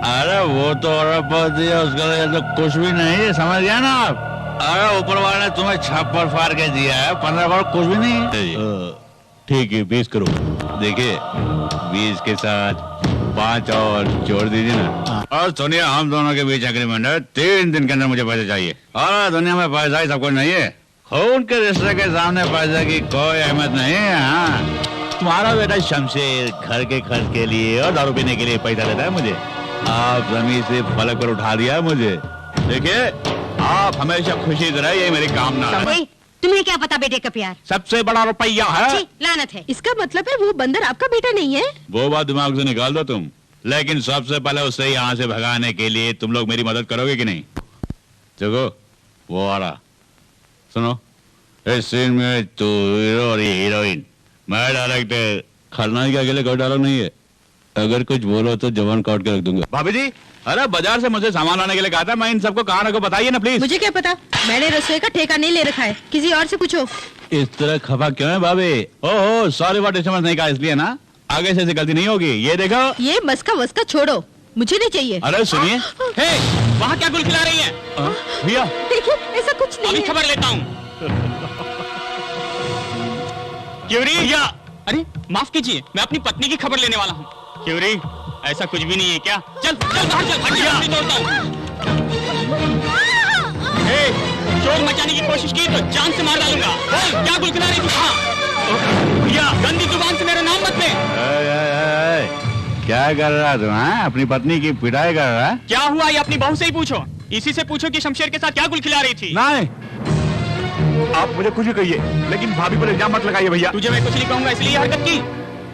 अरे वो तो अरबपति है, उसके लिए तो कुछ भी नहीं है, समझ गया ना आप? अरे ऊपर वाले ने तुम्हें छप्पर फाड़ के दिया है, 15 करोड़ कुछ भी नहीं है। ठीक है, 20 करोड़। देखिए 20 के साथ 5 और जोड़ दीजिए ना। और सुनिए, हम दोनों के बीच एग्रीमेंट है, 3 दिन के अंदर मुझे पैसे चाहिए। और दुनिया में पैसा ही सब कुछ नहीं है, खून के रिश्ते के सामने पैसे की कोई अहमियत नहीं है। हाँ, तुम्हारा बेटा शमशेर घर के खर्च के लिए और दारू पीने के लिए पैसा देता है मुझे। आप जमीन से पलक पर उठा दिया है मुझे। देखिए, आप हमेशा खुशी से रहिए, ये मेरी कामना है। तुम्हें क्या पता बेटे का प्यार सबसे बड़ा रुपया है। लानत है। इसका मतलब है वो बंदर आपका बेटा नहीं है? वो बात दिमाग से निकाल दो तुम। लेकिन सबसे पहले उसे यहाँ से भगाने के लिए तुम लोग मेरी मदद करोगे कि नहीं? देखो, वो आ रहा। सुनो, इस सीन में तू हीरो और ये हीरोइन, मैं डायरेक्टर। खलनायक के अकेले कोई डायलॉग नहीं है, अगर कुछ बोलो तो जवान काट के रख दूंगा। भाभी जी, अरे बाजार से मुझे सामान लाने के लिए कहा था, मैं इन सबको कहाँ रखो बताइए ना प्लीज। मुझे क्या पता, मैंने रसोई का ठेका नहीं ले रखा है, किसी और से पूछो। इस तरह खफा क्यों है भाभी? ओहो, सॉरी व्हाट समझ नहीं कहा इसलिए ना, आगे से गलती नहीं होगी। ये देखो, ये मस्का वस्का छोड़ो, मुझे नहीं चाहिए। अरे सुनिए, हे, वहाँ क्या गुल खिला रही है? भैया देखिए, ऐसा कुछ नहीं अभी है। खबर लेता हूँ। क्यूरी, या अरे माफ कीजिए, मैं अपनी पत्नी की खबर लेने वाला हूँ। क्यूरी, ऐसा कुछ भी नहीं है क्या? चल चल बाहर चल, हड्डी तोड़ता हूँ। शोर मचाने की कोशिश की तो जान से मार डालूंगा। बोल, क्या गुल खिला रही तू? हाँ भैया, गंदी जुबान से मेरा नाम मत ले। क्या कर रहा तू? अपनी पत्नी की पिटाई कर रहा है? क्या हुआ ये अपनी बहू से ही पूछो। इसी से पूछो कि शमशेर के साथ क्या गुल खिला रही थी। नहीं, आप मुझे कुछ भी कहिए, लेकिन भाभी पर इल्जाम मत लगाइए भैया। तुझे मैं कुछ नहीं कहूंगा, इसलिए हरकत की।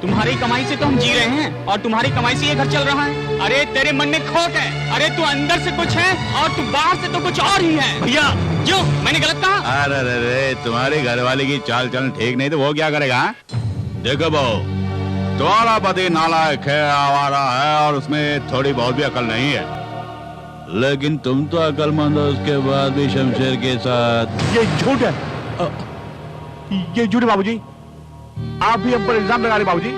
तुम्हारी कमाई से तो हम जी रहे हैं और तुम्हारी कमाई से ये घर चल रहा है। अरे तेरे मन में खोट है, अरे तू अंदर से कुछ है और तू बाहर से तो कुछ और ही है। भैया क्यों, मैंने गलत कहा? अरे तुम्हारी घरवाली की चाल चलन ठीक नहीं तो वो क्या करेगा? देखो बहू, तुम्हारा पति नालायक है, आवारा है और उसमें थोड़ी बहुत भी अकल नहीं है, लेकिन तुम तो अकलमंद हो, उसके बाद भी शमशेर के साथ। ये झूठ है, ये झूठ है बाबूजी। आप भी हम पर इल्जाम लगा रहे बाबूजी।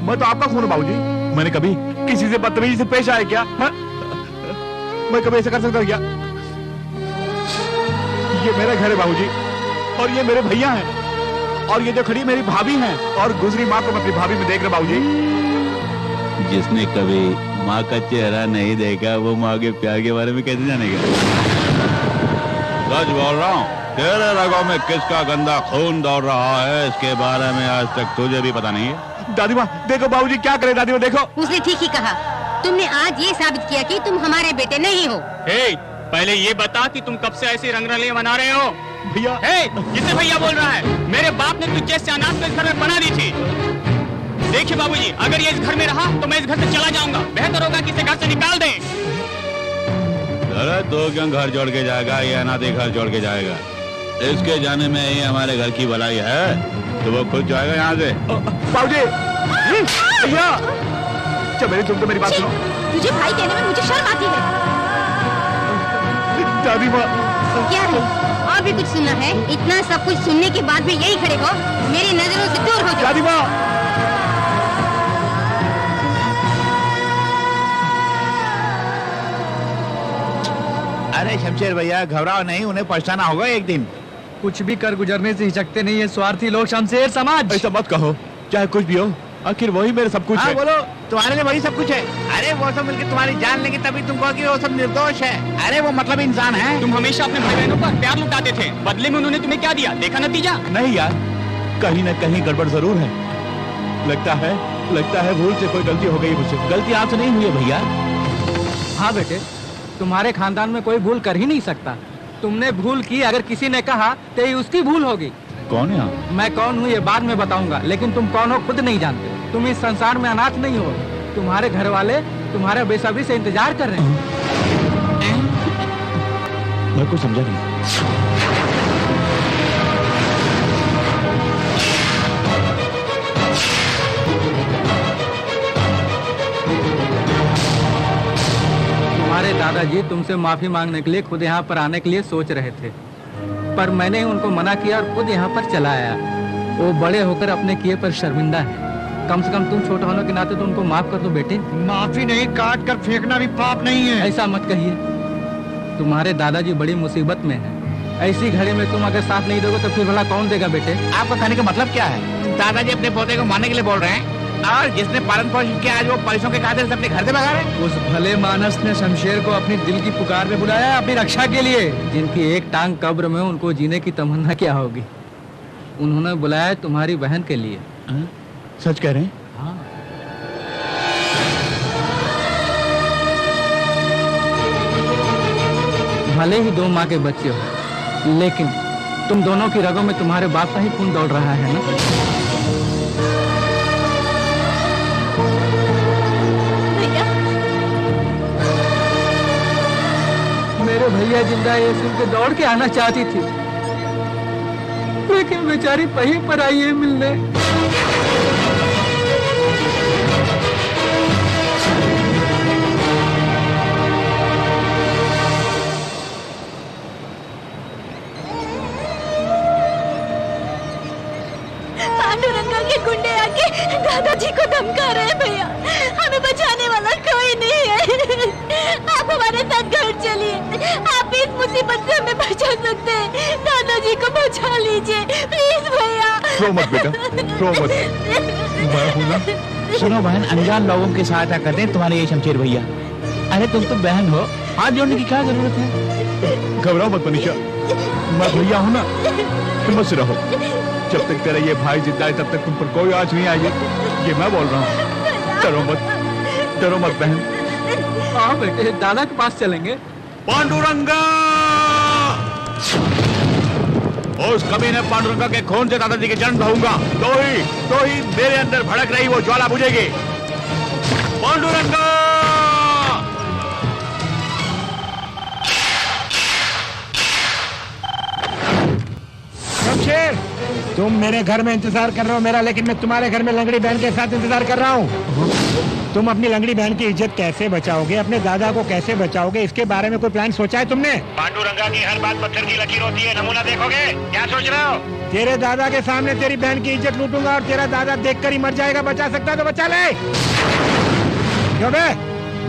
मैं तो आपका खून हूं बाबूजी। मैंने कभी किसी से बदतमीजी से पेश आया क्या? मैं कभी ऐसा कर सकता क्या? ये मेरा घर है बाबूजी, और ये मेरे भैया हैं, और ये जो खड़ी मेरी भाभी हैं, और गुजरी माँ को मैं अपनी भाभी में देख रहा बाबूजी। जिसने कभी माँ का चेहरा नहीं देखा वो माँ के प्यार के बारे में कैसे जानेगा? सच बोल रहा हूँ, तेरे रगों में किसका गंदा खून दौड़ रहा है इसके बारे में आज तक तुझे भी पता नहीं है। दादी माँ देखो, बाबूजी क्या करे। दादी माँ देखो, उसने ठीक ही कहा। तुमने आज ये साबित किया कि तुम हमारे बेटे नहीं हो। हे, पहले ये बता कि तुम कब से ऐसी रंगरलियां बना रहे हो? भैया। हे, किसे भैया बोल रहा है? मेरे बाप ने तुझ जैसे अनाथ को इस घर में बना दी थी। देखिए बाबूजी, अगर ये इस घर में रहा तो मैं इस घर से चला जाऊंगा। बेहतर होगा कि इसे घर से निकाल दें। अरे तो क्यों घर छोड़ के जाएगा? ये अनाथ घर छोड़ के जाएगा? इसके जाने में ही हमारे घर की भलाई है, तो वो खुद जाएगा यहाँ से। बाबूजी, भैया, चल तुम तो मेरी बात सुनो। तुझे भाई कहने में मुझे शर्म आती है। दादी माँ, क्या है? और भी कुछ सुनना है? इतना सब कुछ सुनने के बाद भी यही खड़े हो? मेरी नजरों से दूर हो जाओ। दादी माँ, अरे शमशेर भैया घबराओ नहीं, उन्हें पछताना होगा एक दिन। कुछ भी कर गुजरने से हिचकते नहीं है स्वार्थी लोग शमशेर समाज। ऐसा मत कहो, चाहे कुछ भी हो, आखिर वही मेरे सब कुछ है। बोलो, तुम्हारे लिए वही सब कुछ है। अरे वो सब मिलकर तुम्हारी जान लेंगे तभी तुम कहोगे वो सब निर्दोष है। अरे वो मतलब इंसान है। तुम हमेशा अपने भाई बहनों पर प्यार लुटाते थे, बदले में उन्होंने तुम्हें क्या दिया? देखा नतीजा? नहीं यार, कहीं न कहीं गड़बड़ जरूर है। लगता है भूल से कोई गलती हो गई मुझसे। गलती आपसे नहीं हुई है भैया। हाँ बेटे, तुम्हारे खानदान में कोई भूल कर ही नहीं सकता। तुमने भूल की, अगर किसी ने कहा तो ये उसकी भूल होगी। कौन है आप? मैं कौन हूँ ये बाद में बताऊंगा, लेकिन तुम कौन हो खुद नहीं जानते। तुम इस संसार में अनाथ नहीं हो। तुम्हारे घर वाले तुम्हारे बेसब्री से इंतजार कर रहे हैं। मैं कुछ समझा नहीं। दादाजी तुमसे माफी मांगने के लिए खुद यहाँ पर आने के लिए सोच रहे थे, पर मैंने उनको मना किया और खुद यहाँ पर चला आया। वो बड़े होकर अपने किए पर शर्मिंदा है। कम से कम तुम छोटे होने के नाते तो उनको माफ कर दो बेटे। माफी नहीं, काट कर फेंकना भी पाप नहीं है। ऐसा मत कहिए, तुम्हारे दादाजी बड़ी मुसीबत में हैं। ऐसी घड़ी में तुम अगर साथ नहीं दोगे तो फिर भला कौन देगा बेटे? आपका कहने का मतलब क्या है? दादाजी अपने पोते को मारने के लिए बोल रहे हैं और जिसने पालन पोषण किया आज वो पैसों के खातिर से अपने घर से भगा रहे हैं। उस भले मानस ने शमशेर को अपनी दिल की पुकार में बुलाया अपनी रक्षा के लिए। जिनकी एक टांग कब्र में, उनको जीने की तमन्ना क्या होगी? उन्होंने बुलाया तुम्हारी बहन के लिए। सच कह रहे हैं? हाँ। भले ही दो माँ के बच्चे हो, लेकिन तुम दोनों की रगों में तुम्हारे बाप का ही खून दौड़ रहा है ना? भैया, मेरे भैया जिंदा ये सुन के दौड़ के आना चाहती थी, लेकिन बेचारी वहीं पर आई है मिलने। पांडुरंगा के गुंडे आके दादाजी को धमका रहे हैं भैया। हमें बचाने वाला कोई नहीं है। आप हमारे साथ घर चलिए, आप इस मुसीबत से हमें बचा सकते हैं। दादाजी को बचा लीजिए प्लीज भैया। रो मत बेटा, रो मत। मैं हूं ना। सुनो बहन, अनजान लोगों की सहायता करते हैं तुम्हारे ये शमशेर भैया। अरे तुम तो बहन हो, हाथ जोड़ने की क्या जरूरत है? घबराओ मत मनीषा, मैं भैया हूं ना, हिम्मत से रहो। जब तक तेरा ये भाई जिंदा है तब तक तुम पर कोई आँच नहीं आएगी, ये मैं बोल रहा हूँ। डरो मत, डरो मत बहन। हाँ बेटे, दादा के पास चलेंगे। पांडुरंगा! उस कमीने पांडुरंगा के खून से दादाजी के जन्म रहूंगा, तो ही मेरे अंदर भड़क रही वो ज्वाला बुझेगी। पांडुरंगा! शमशेर, तुम मेरे घर में इंतजार कर रहे हो मेरा, लेकिन मैं तुम्हारे घर में लंगड़ी बहन के साथ इंतजार कर रहा हूँ। तुम अपनी लंगड़ी बहन की इज्जत कैसे बचाओगे, अपने दादा को कैसे बचाओगे, इसके बारे में कोई प्लान सोचा है तुमने? पांडुरंगा की हर बात पत्थर की लकीर होती है, नमूना देखोगे? क्या सोच रहे हो? तेरे दादा के सामने तेरी बहन की इज्जत लूटूंगा और तेरा दादा देखकर ही मर जाएगा। बचा सकता तो बचा ले। क्यों बे?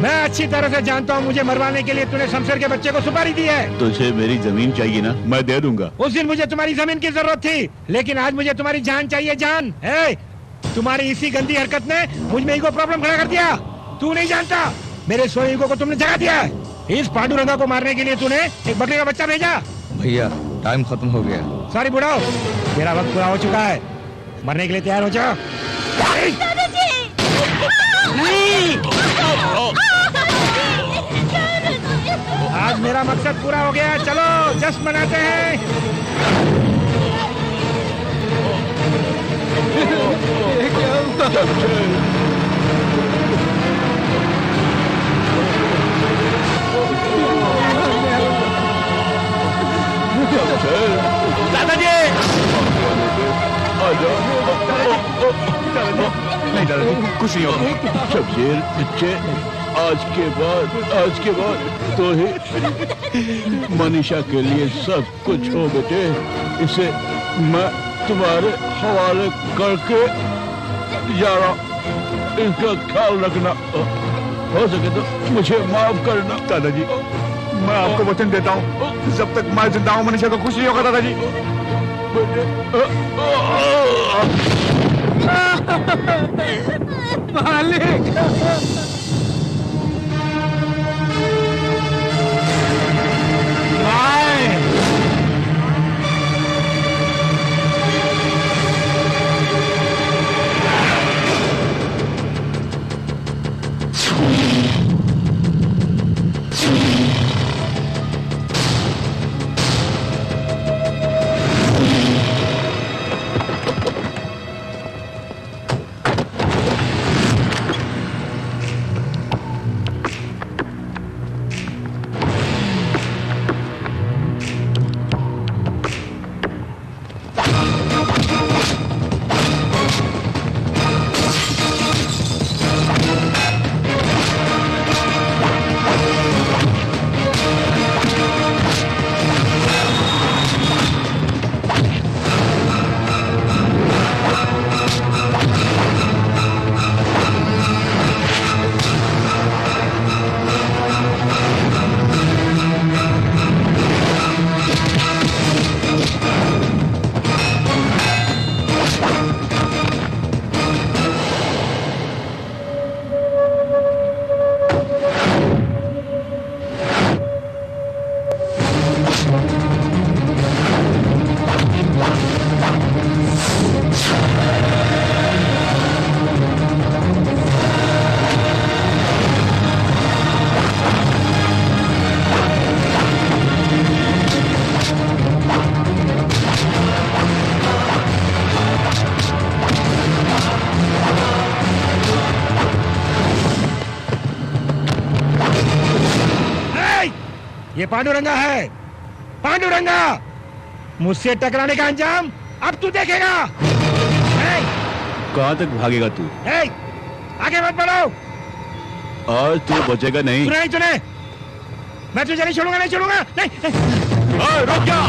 मैं अच्छी तरह से जानता हूँ मुझे मरवाने के लिए तूने शमशेर के बच्चे को सुपारी दी है। तुझे मेरी जमीन चाहिए ना, मैं दे दूंगा। उस दिन मुझे तुम्हारी जमीन की जरूरत थी, लेकिन आज मुझे तुम्हारी जान चाहिए, जान। तुम्हारी इसी गंदी हरकत ने मुझ में ईगो प्रॉब्लम खड़ा कर दिया। तू नहीं जानता मेरे सोए ईगो को तुमने जगा दिया है। इस पांडुरंगा को मारने के लिए तूने एक बकरे का बच्चा भेजा। भैया टाइम खत्म हो गया। सॉरी बुढ़ाओ, तेरा वक्त पूरा हो चुका है, मरने के लिए तैयार हो जाओ। आज मेरा मकसद पूरा हो गया, चलो जश्न मनाते हैं। दादाजी! नहीं दादाजी, कुछ नहीं होगा। शमशेर बच्चे, आज के बाद तो ही मनीषा के लिए सब कुछ हो बेटे। इसे मैं तुम्हारे हवाले करके जा रहा हूँ। इनका ख्याल रखना, हो सके तो मुझे माफ करना। दादाजी मैं आपको वचन देता हूँ, जब तक मैं जिंदा हूँ मनीषा को कुछ नहीं होगा। दादाजी मालिक, पांडुरंगा है, पांडुरंगा। मुझसे टकराने का अंजाम अब तू देखेगा। कहाँ तक भागेगा तू? आगे मत बढ़ो। और तू बचेगा नहीं। तूने मैं तुझे नहीं छोड़ूंगा, नहीं छोड़ूंगा, नहीं। रुक जा।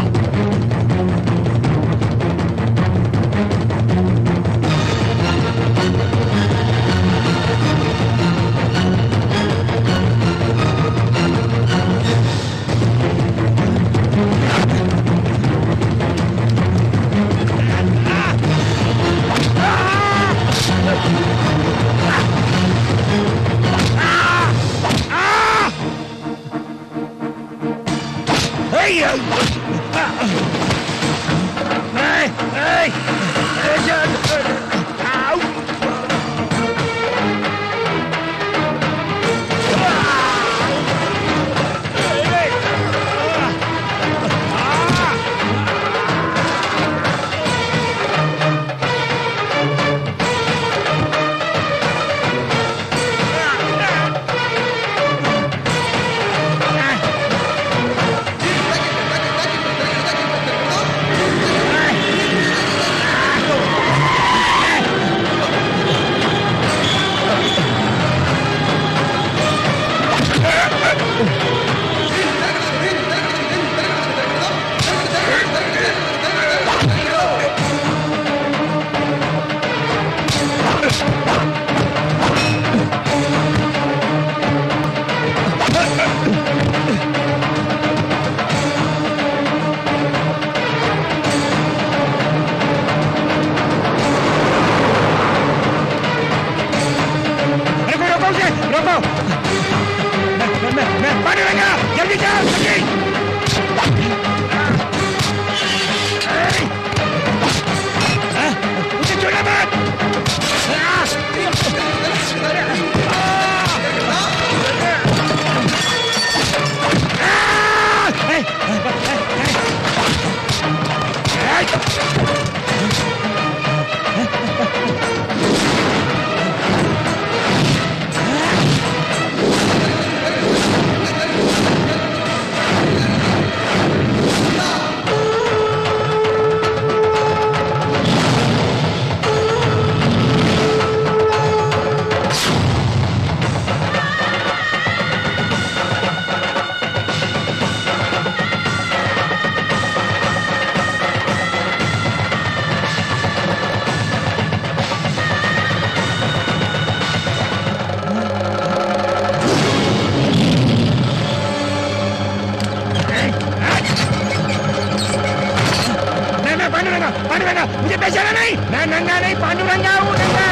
पांडुरंगा, मुझे पहचाना नहीं? मैं नंगा नहीं, पांडुरंगा हूँ, नंगा।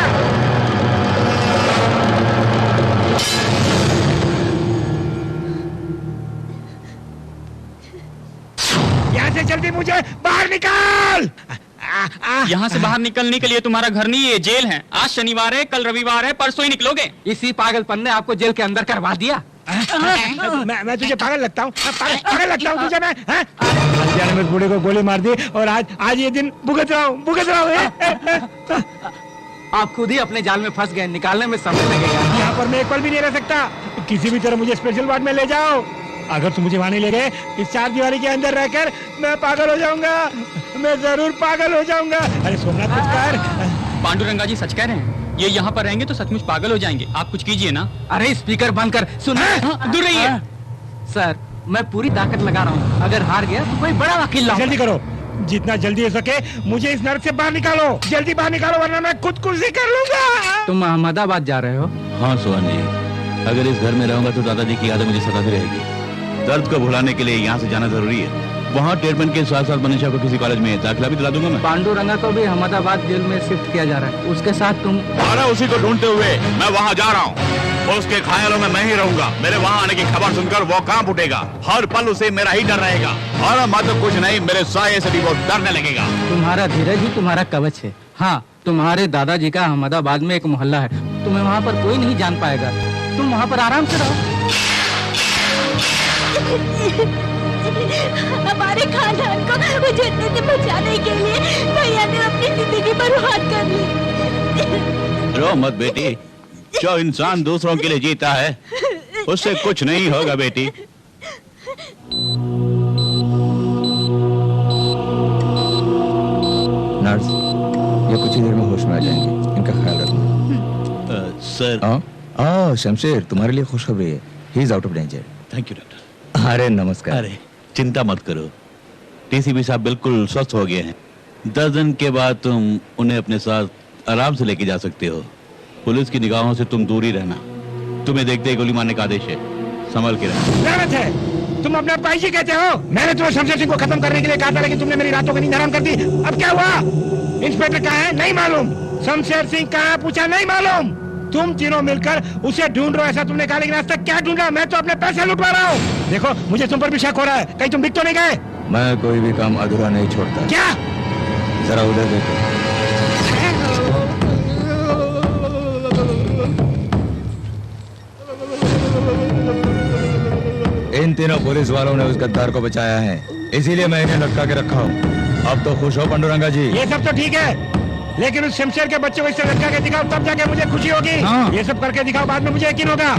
यहाँ से जल्दी मुझे बाहर निकाल। यहाँ से बाहर निकलने के लिए तुम्हारा घर नहीं, ये जेल है। आज शनिवार है, कल रविवार है, परसों ही निकलोगे। इसी पागलपन ने आपको जेल के अंदर करवा दिया। मैं तुझे पागल लगता हूँ? पागल लगता हूँ तुझे मैं? जाने में बूढ़े को गोली मार दी और आज ये दिन भुगत रहा हूँ। आप खुद ही अपने जाल में फंस गए, निकालने में समय लगेगा। यहाँ पर मैं एक पल भी नहीं रह सकता। किसी भी तरह मुझे स्पेशल वार्ड में ले जाओ। अगर तुम मुझे वहाँ नहीं ले गए, इस चार दीवारी के अंदर रहकर मैं पागल हो जाऊंगा। मैं जरूर पागल हो जाऊंगा। अरे सोमनाथ कुछ कर। पांडुरंगा जी सच कह रहे हैं, ये यहाँ पर रहेंगे तो सचमुच पागल हो जाएंगे। आप कुछ कीजिए ना। अरे स्पीकर बंद कर, सुन। दूर रहिए। सर, मैं पूरी ताकत लगा रहा हूँ। अगर हार गया तो कोई बड़ा वकील लाऊंगा। जल्दी करो, जितना जल्दी हो सके मुझे इस नर्क से बाहर निकालो। जल्दी बाहर निकालो वरना मैं खुदकुशी कर लूंगा। तुम अहमदाबाद जा रहे हो? हाँ सोहन जी, अगर इस घर में रहूंगा तो दादाजी की यादें मुझे सताती रहेगी। दर्द को भुलाने के लिए यहाँ से जाना जरूरी है। वहाँ ट्रीटमेंट के साथ साथ मनीषा को किसी कॉलेज में दाखिला भी दिला दूंगा मैं। पांडुरंगा को भी अहमदाबाद जेल में शिफ्ट किया जा रहा है। उसके साथ तुम? अरे उसी को ढूंढते हुए मैं वहाँ जा रहा हूँ। उसके ख्यालों में मैं ही रहूंगा। मेरे वहाँ आने की खबर सुनकर वो कांप उठेगा। हर पल उसे मेरा ही डर रहेगा। और मैं तो कुछ नहीं, मेरे साये से भी वो डरने लगेगा। तुम्हारा धीरज ही तुम्हारा कवच है। हाँ, तुम्हारे दादाजी का अहमदाबाद में एक मोहल्ला है। तुम्हें वहाँ पर कोई नहीं जान पाएगा। तुम वहाँ पर आराम से रहो। हमारे खानदान को उजड़ने से बचाने के लिए भैया ने अपनी जिंदगी बर्बाद कर ली। रो मत बेटी, जो इंसान दूसरों के लिए जीता है उससे कुछ नहीं होगा बेटी। सर। शमशेर, तुम्हारे लिए खुशखबरी है। He is out of danger. Thank you doctor. अरे नमस्कार। अरे चिंता मत करो, टीसीपी साहब बिल्कुल स्वस्थ हो गए हैं। 10 दिन के बाद तुम उन्हें अपने साथ आराम से लेके जा सकते हो। पुलिस की निगाहों से तुम दूर ही रहना। तुम्हें देखते ही गोली मारने का आदेश है, संभल के रहना। गलत है, तुम अपने भाई जी कहते हो। मैंने तुम्हें शमशेर सिंह को खत्म करने के लिए कहा था, लेकिन तुमने मेरी रातों की नींद हराम कर दी। अब क्या हुआ? इंस्पेक्टर कहाँ है? नहीं मालूम। शमशेर सिंह कहाँ? पूछा, नहीं मालूम। तुम तीनों मिलकर उसे ढूंढ रहे हो ऐसा तुमने कहा, लेकिन आज तक क्या ढूंढा? मैं तो अपने पैसे लुटवा रहा हूँ। देखो, मुझे तुम पर भी शक हो रहा है। कहीं तुम बिक तो नहीं गए? मैं कोई भी काम अधूरा नहीं छोड़ता। क्या? जरा उधर देखो। इन तीनों पुलिस वालों ने उस गद्दार को बचाया है, इसीलिए मैं इन्हें लटका के रखा हूँ। अब तो खुश हो पांडुरंगा जी? ये सब तो ठीक है, लेकिन उस शमशेर के बच्चे को इससे लटका के दिखाओ, तब जाके मुझे खुशी होगी। हाँ। ये सब करके दिखाओ, बाद में मुझे यकीन होगा।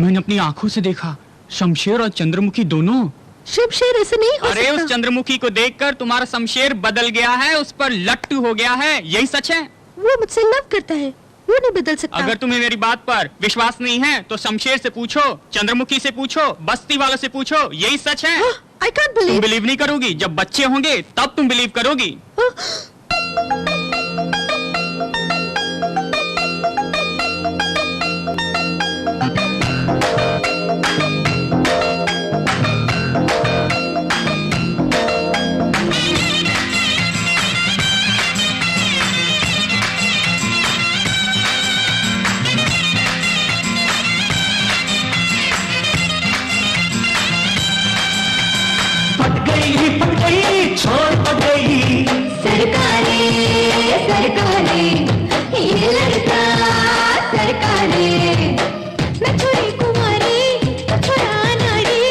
मैंने अपनी आंखों से देखा, शमशेर और चंद्रमुखी दोनों। शमशेर ऐसे नहीं हो अरे सकता। उस चंद्रमुखी को देखकर तुम्हारा शमशेर बदल गया है, उस पर लट्टू हो गया है, यही सच है। वो मुझसे लव करता है, वो नहीं बदल सकता। अगर तुम्हें मेरी बात पर विश्वास नहीं है तो शमशेर से पूछो, चंद्रमुखी से पूछो, बस्ती वालों से पूछो, यही सच है। I can't तुम believe। बिलीव नहीं करोगी, जब बच्चे होंगे तब तुम बिलीव करोगी। पट गई, छोड़ पट गई। सरकारे सरकारे ये लड़का सरकारे। मैं छोरी कुमारी तो छोरा नारी,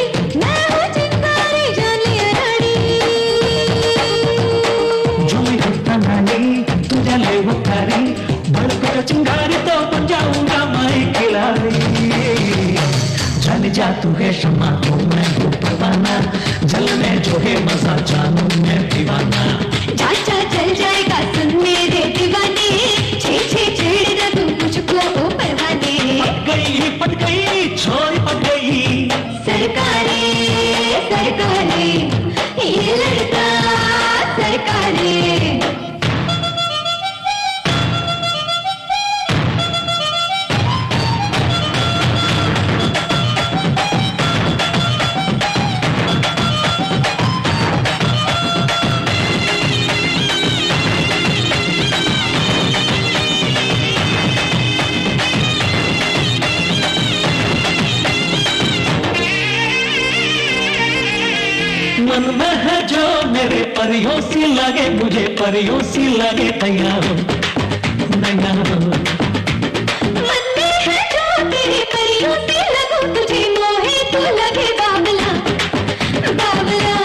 मैं हूँ चिंगारी जान लिया रानी। जो मैं होता नानी तुझे ले वो थारी, बड़को चिंगारी तो बन जाऊंगा मैं खिलाड़ी। जान जा तू है शम्मा तो मैं हूँ परवाना, जलने जो है मजा जानू मैं दीवाना। चाचा चल जाएगा सुन मेरे दीवाने, छे छे छेड़ेगा तू मुझको ओ परवाने। पट गई, छोड़ पट गई। सरकारे सरकारे ये लड़का सरकारे। मन में है जो मेरे परियों सी लगे, मुझे परियों सी लगे। तैयार हो नैना हो, मन में है जो तेरे परियों से लगूं, तुझे मोहे तो लगे बाबला बाबला।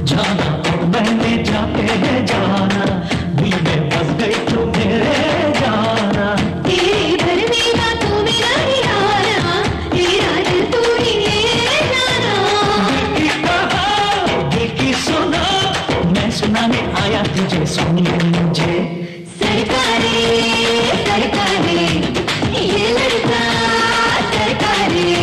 जाना और मैंने जाके है जाना, दिल में बस गई तू मेरे जाना। तेरे भरमेगा तू मेरा ही आना, तेरा दिल तू ही ले जाना। दिल की कहा, दिल की सुना, मैं सुनाने आया तुझे, सुन ले मुझे। सरकारे सरकारे ये लड़का सरकारे।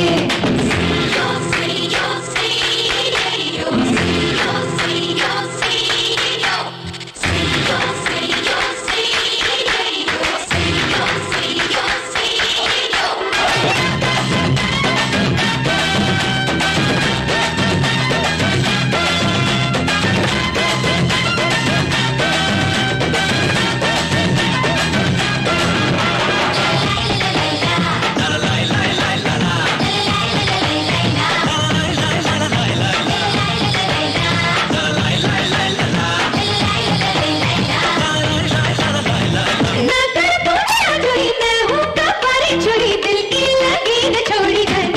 ना कर तू मेरा जोड़ी, मैं हूँ कपारी छोड़ी, दिल की लगी न छोड़ी जाए,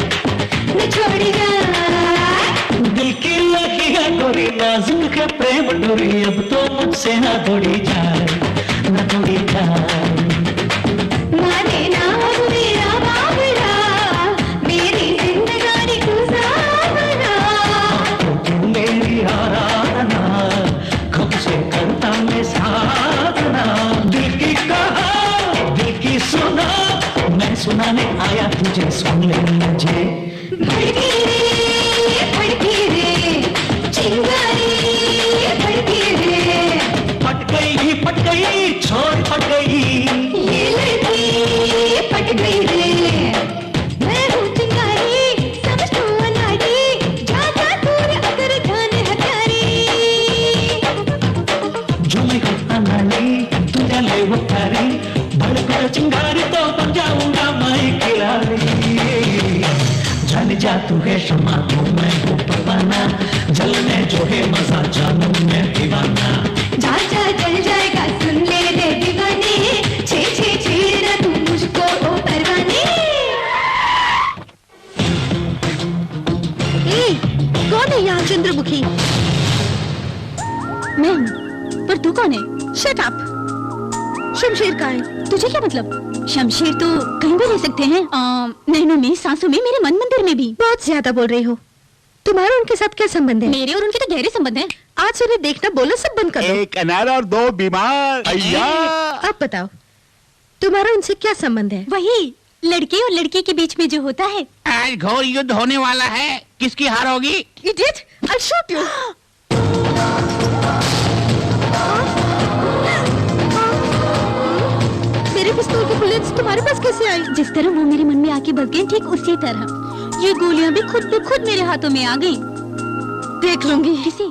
न छोड़ी जाए। दिल की लगी है गोरी, नाजुक है प्रेम डोरी, अब तो मुझसे ना तोड़ी जाए, ना तोड़ी जाए। माने ना अब मेरा बाबरा, मेरी जिंदगानी तू सावरा। तो तू मेरी आराधना, कब से करता सुन ले मुझे। भड़की रे चिंगारी भड़की रे, पट गई छोड़ पट गई, ये लड़की पट गई रे। मैं हूँ चिंगारी समझ तू अनाड़ी, जाता दूर अगर ध्यान हथियारी। जो मैं अनाड़ी तुझे ले वो तारी, भड़का चिंगारी तो बन जाऊंगा मैं खिलाड़ी। जान जा तू है शमा तू मैं हूँ परवाना, जलने जो है मजा जानू मैं दीवाना। जा जा जल जाएगा सुन ले रे दीवाने, छे छे छेड़ना तू मुझको ओ परवाने। कौन है यहाँ चंद्रमुखी? मैं हूँ, पर तू कौन है? Shut up. शमशेर कहाँ है? तुझे क्या मतलब? शमशेर तो कहीं भी रह सकते हैं, नैनों में, सांसों में, मेरे मन मंदिर में भी। बहुत ज्यादा बोल रही हो। तुम्हारा उनके साथ क्या संबंध है? मेरे और उनके तो गहरे संबंध हैं। आज से उन्हें देखना बोलो सब बंद कर दो। एक अनार और दो बीमार। अय्या। अब बताओ तुम्हारा उनसे क्या संबंध है? वही लड़के और लड़की के बीच में जो होता है। आज घोर युद्ध होने वाला है, किसकी हार होगी? Idiot! I'll shoot you! मेरे पिस्तौल की बुलेट्स तुम्हारे पास कैसे आई? जिस तरह वो मेरे मन में आके बस गई, ठीक उसी तरह ये गोलियां भी खुद ब खुद मेरे हाथों में आ गई। देख लूंगी। किसी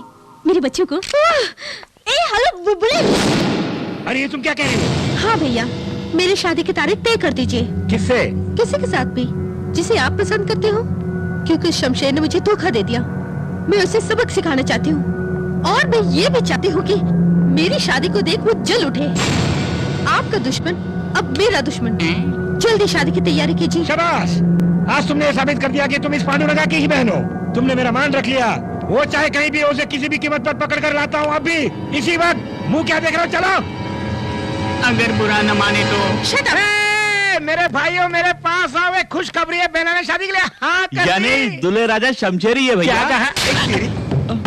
मेरे बच्चों को। ए हेलो बुलेट। अरे ये तुम क्या कह रही हो? हाँ भैया, मेरी शादी की तारीख तय कर दीजिए। किससे? किसी के साथ भी जिसे आप पसंद करते हो, क्योंकि शमशेर ने मुझे धोखा दे दिया। मैं उसे सबक सिखाना चाहती हूँ, और मैं ये भी चाहती हूँ कि मेरी शादी को देख वो जल उठे। आपका दुश्मन अब मेरा दुश्मन। जल्दी शादी की तैयारी कीजिए। शाबाश, आज तुमने साबित कर दिया कि तुम इस पांडुरंगा की ही बहन हो। तुमने मेरा मान रख लिया। वो चाहे कहीं भी हो, उसे किसी भी कीमत पर पकड़ कर लाता हूँ। अभी इसी वक्त। मुंह क्या देख रहे हो? चलो। अगर बुरा न माने तो। Shut up! मेरे भाइयों मेरे पास आओ, एक खुशखबरी है। बहना ने शादी के लिए हाँ कर दी। यानी दुल्हे राजा शमशेरी है भैया। क्या कहा?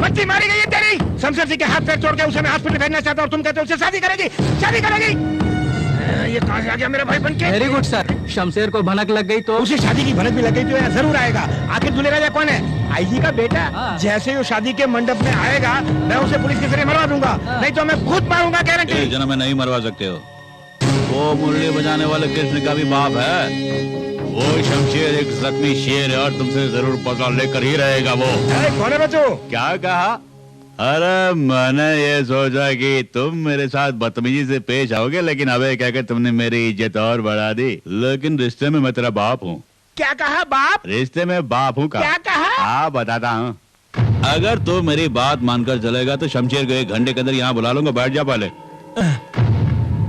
बच्ची मारी गई है तेरी। शमशेर सिंह के हाथ पैर तोड़ के उसे मैं हॉस्पिटल भेजना चाहता हूँ। तुम कहते हो उसे शादी करेगी? शादी करेगी? ये कहाँ से आ गया मेरा भाई बनके? Very good sir. शमशेर को भनक लग गई तो उसे शादी की भनक भी लग गई तो यहाँ जरूर आएगा। आखिर दूल्हे राजा कौन है? आईजी का बेटा। जैसे ही वो शादी के मंडप में आएगा, मैं उसे पुलिस के जरिए मरवा दूंगा। नहीं तो मैं खुद मारूंगा गारंटी। जन्म में नहीं मरवा सकते हो। वो मुरली बजाने वाले कृष्ण का भी बाप है। वो शमशेर एक जख्मी शेर है और तुमसे जरूर पकड़ लेकर ही रहेगा वो। कौन है बच्चों? क्या कहा? अरे मैंने ये सोचा कि तुम मेरे साथ बदतमीजी से पेश आओगे, लेकिन अबे कहकर तुमने मेरी इज्जत और बढ़ा दी। लेकिन रिश्ते में मैं तेरा बाप हूँ। क्या कहा बाप? रिश्ते में बाप हूँ का। क्या कहा? हाँ बताता हूँ। अगर तू मेरी बात मानकर चलेगा तो शमशेर को 1 घंटे के अंदर यहाँ बुला लूंगा। बैठ जा पहले।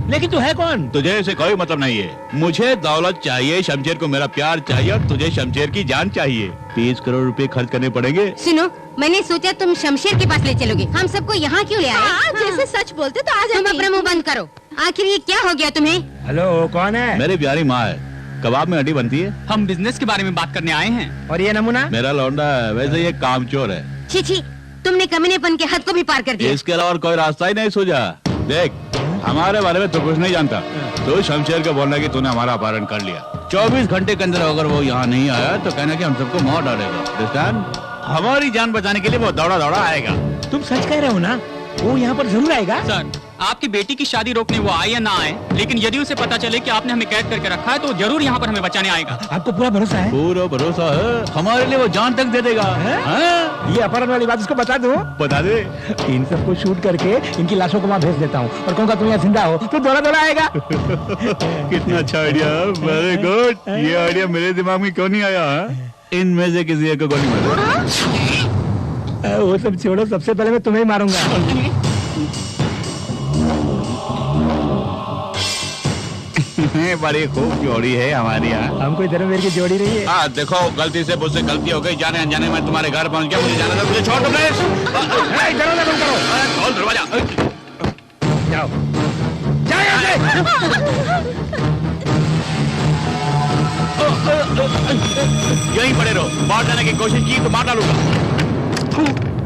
लेकिन तू है कौन? तुझे इसे कोई मतलब नहीं है। मुझे दौलत चाहिए, शमशेर को मेरा प्यार चाहिए और तुझे शमशेर की जान चाहिए। 30 करोड़ रुपए खर्च करने पड़ेंगे। सुनो, मैंने सोचा तुम शमशेर के पास ले चलोगे। हम सबको यहाँ क्यों ले आए? जैसे सच बोलते तो आ तुम जाते। अपना मुंह बंद करो। आखिर ये क्या हो गया तुम्हें? हेलो, कौन है? मेरी प्यारी माँ है। कबाब में हड्डी बनती है। हम बिजनेस के बारे में बात करने आए हैं। और ये नमूना? मेरा लौंडा है। वैसे ये कामचोर है। छी छी, तुमने कमीनेपन के हद को भी पार कर दिया। इसके अलावा और कोई रास्ता ही नहीं सूझा। देख, हमारे बारे में तो कुछ नहीं जानता। तो शमशेर को बोलना कि तूने हमारा अपहरण कर लिया। 24 घंटे के अंदर अगर वो यहाँ नहीं आया तो कहना कि हम सबको मार डालेगा। हमारी जान बचाने के लिए वो दौड़ा दौड़ा आएगा। तुम सच कह रहे हो ना? वो यहाँ पर जरूर आएगा। सर, आपकी बेटी की शादी रोकने वो आए या ना आए, लेकिन यदि उसे पता चले कि आपने हमें कैद करके रखा है तो जरूर यहाँ पर हमें बचाने आएगा। आपको पूरा भरोसा है? पूरा भरोसा है। हमारे लिए वो जान तक दे देगा। ये अपहरण वाली बात इसको बता दो। बता दे। इन सबको शूट करके इनकी लाशों को वहाँ भेज देता हूँ और कहूँगा तुम यहाँ जिंदा हो तो दौड़ा दौड़ा आएगा। कितना अच्छा आइडिया। Very good. ये आइडिया मेरे दिमाग में क्यों नहीं आया? इनमें से किसी एक को गोली मार। वो सब छोड़ो, सबसे पहले मैं तुम्हें ही मारूंगा। बड़ी खूब जोड़ी है हमारी यहाँ। हमको इधर मेरे की जोड़ी नहीं है। हाँ देखो, गलती से मुझसे गलती हो गई। जाने अनजाने में तुम्हारे घर पहुँच गया। मुझे जाना था, मुझे छोड़ दो प्लीज। दरवाजा बंद करो। खोल दरवाजा। जाओ जाओ यहाँ से। यहीं पड़े रहो। बाहर जाने की कोशिश की तो मार डालूंगा।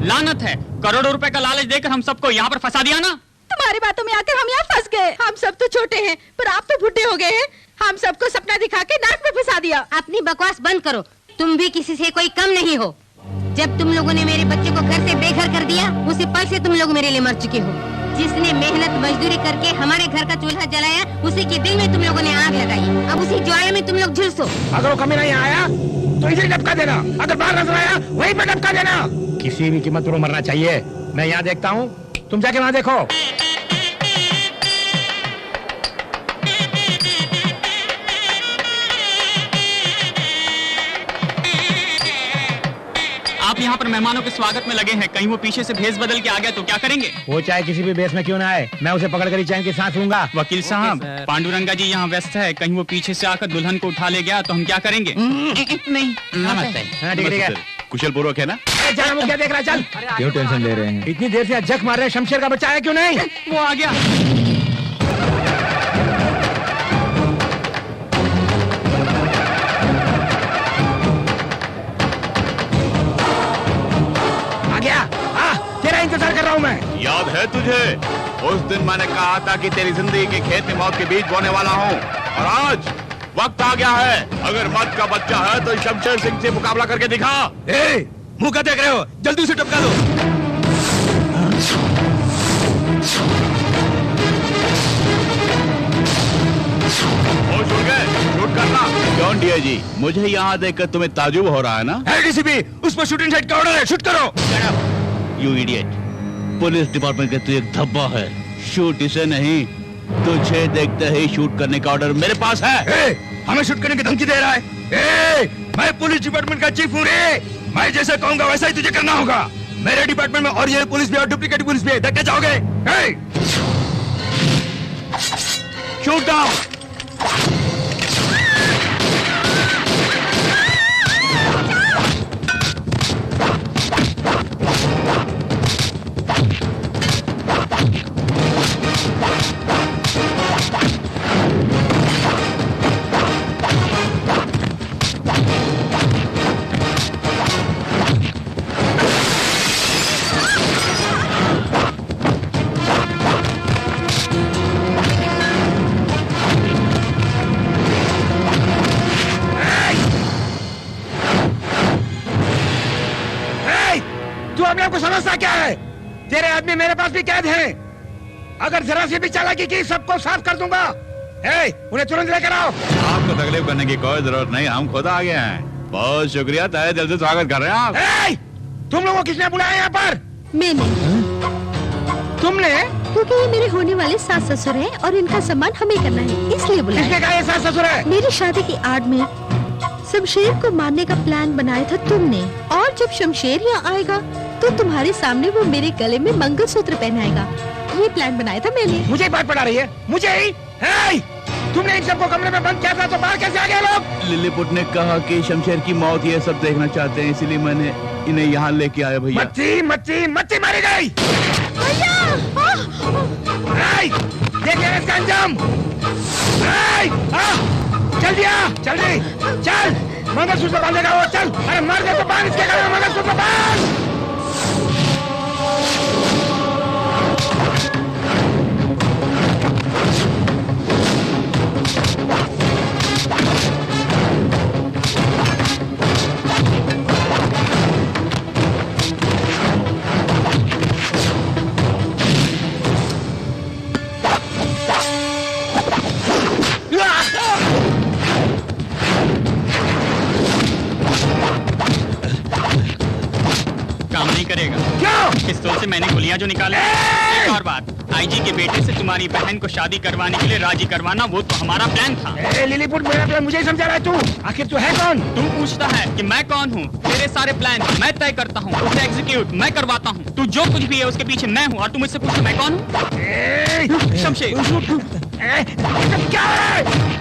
लानत है, करोड़ों रुपए का लालच देकर हम सबको यहाँ पर फंसा दिया ना। तुम्हारी बातों में आकर हम यहाँ फंस गए। हम सब तो छोटे हैं, पर आप तो बुढ़े हो गए हैं। हम सबको सपना दिखा के नाक में फंसा दिया। अपनी बकवास बंद करो, तुम भी किसी से कोई कम नहीं हो। जब तुम लोगों ने मेरे बच्चे को घर से बेघर कर दिया, उसी पल से तुम लोग मेरे लिए मर चुके हो। जिसने मेहनत मजदूरी करके हमारे घर का चूल्हा जलाया, उसी के दिल में तुम लोगों ने आग लगाई। अब उसी ज्वाला में तुम लोग झुलसो। अगर वो कमीना यहाँ आया तो इसे डबका देना, अगर बाहर नजर आया वहीं पे डबका देना। किसी भी कीमत पर वो मरना चाहिए। मैं यहाँ देखता हूँ, तुम जाके वहाँ देखो। आप यहाँ पर मेहमानों के स्वागत में लगे हैं, कहीं वो पीछे से भेस बदल के आ गया तो क्या करेंगे? वो चाहे किसी भी बेस में क्यों ना आए, मैं उसे पकड़कर ही चैन की सांस लूंगा। वकील साहब, पांडुरंगा जी यहाँ व्यस्त है, कहीं वो पीछे से आकर दुल्हन को उठा ले गया तो हम क्या करेंगे? नहीं, नमस्ते। हाँ, ठीक है। कुशल पूर्वक है ना? चल, वो क्या देख रहा है? चल। क्यों टेंशन ले रहे हैं? इतनी देर से जख मार रहे हैं, शमशेर का बच्चा है क्यों नहीं? वो आ गया। तेरा इंतजार कर रहा हूँ मैं। याद है तुझे? उस दिन मैंने कहा था कि तेरी जिंदगी के खेत में मौत के बीज बोने वाला हूँ, और आज वक्त आ गया है। अगर मौत का बच्चा है तो शमशेर सिंह से मुकाबला करके दिखा। मुंह क्या देख रहे हो? जल्दी से टपका दो। होश उड़ गए, शूट करना। क्यों डीआईजी, मुझे यहाँ देखकर तुम्हें ताजुब हो रहा है ना? डीसीपी, उस पर शूटिंग साइड का ऑर्डर है, शूट करो। यू इडियट, पुलिस डिपार्टमेंट का तू एक धब्बा है। शूट इसे नहीं, तुझे देखते ही शूट करने का ऑर्डर मेरे पास है। हमें शूट करने की धमकी दे रहा है? मैं पुलिस डिपार्टमेंट का चीफ हूँ रे। मैं जैसे कहूँगा वैसा ही तुझे करना होगा। मेरे डिपार्टमेंट में ओरिजिनल पुलिस भी और डुप्लीकेट पुलिस भी है, देखना चाहोगे? Shoot down. तू अपने आप को समझता क्या है? तेरे आदमी मेरे पास भी कैद हैं। अगर जरा सी भी चालाकी की सबको साफ कर दूंगा। उन्हें तुरंत लेकर आओ। आपको तकलीफ करने की कोई जरूरत नहीं, हम खुद आ गए हैं। बहुत शुक्रिया, तहे दिल से स्वागत कर रहे हैं आप। तुम लोगों को किसने बुलाया यहाँ पर? मैंने। तुमने? क्योंकि ये मेरे होने वाले सास ससुर हैं और इनका सम्मान हमें करना है, इसलिए बुलाया। किसने कहा ये सास ससुर है? मेरी शादी की आड़ में शमशेर को मारने का प्लान बनाया था तुमने, और जब शमशेर यहाँ आएगा तो तुम्हारे सामने वो मेरे गले में मंगलसूत्र पहनाएगा। ये प्लान बनाया था मैंने। मुझे बात पड़ा रही है? मुझे ही? तुमने इन सबको कमरे में बंद किया था तो बाहर कैसे आ गए लोग? लिलीपुट ने कहा कि शमशेर की मौत ये सब देखना चाहते हैं, इसलिए मैंने इन्हें यहाँ लेके आया। भैया मच्छी मारी गई। देखिए इसका अंजाम। जल्दी चल, मंगलसूत्र बांधेगा वो। चल, अरे मार दे तो बांध इसके गले में मंगलसूत्र बांध। काम नहीं करेगा। क्यों? पिस्तौल से मैंने गोलियां जो निकाले। एक और बात, आईजी के बेटे से तुम्हारी बहन को शादी करवाने के लिए राजी करवाना, वो तो हमारा प्लान था। लिलीपुट, मेरा प्लान मुझे ही समझा रहा है तू? आखिर तू है कौन? तुम पूछता है कि मैं कौन हूँ? तेरे सारे प्लान मैं तय करता हूँ, उसे एग्जीक्यूट मैं करवाता हूँ। तू जो कुछ भी है उसके पीछे मैं हूँ, और तू मुझसे पूछता मैं कौन हूँ? शमशेर। क्या है?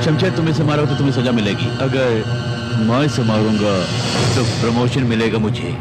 शमशेर, तुम इसे मारो तो तुम्हें सजा मिलेगी। अगर मैं इसे मारूंगा तो प्रमोशन मिलेगा मुझे।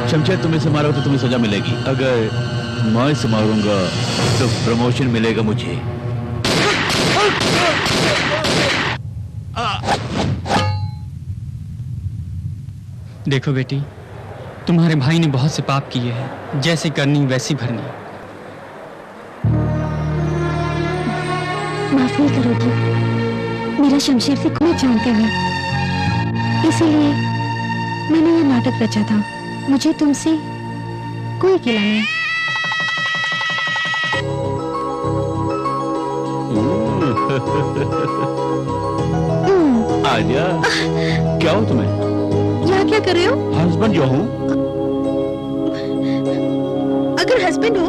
शमशेर, तुम इसे मारो तो तुम्हें सजा मिलेगी। अगर मैं इसे मारूंगा तो प्रमोशन मिलेगा मुझे। देखो बेटी, तुम्हारे भाई ने बहुत से पाप किए हैं, जैसे करनी वैसी भरनी। माफ नहीं करोगी, मेरा शमशेर से कोई जानते नहीं, इसीलिए मैंने ये नाटक रचा था। मुझे तुमसे कोई गिला नहीं। आजा, क्या हो तुम्हें? यहाँ क्या कर रहे हो? हस्बैंड जो हूँ। अगर हस्बैंड हो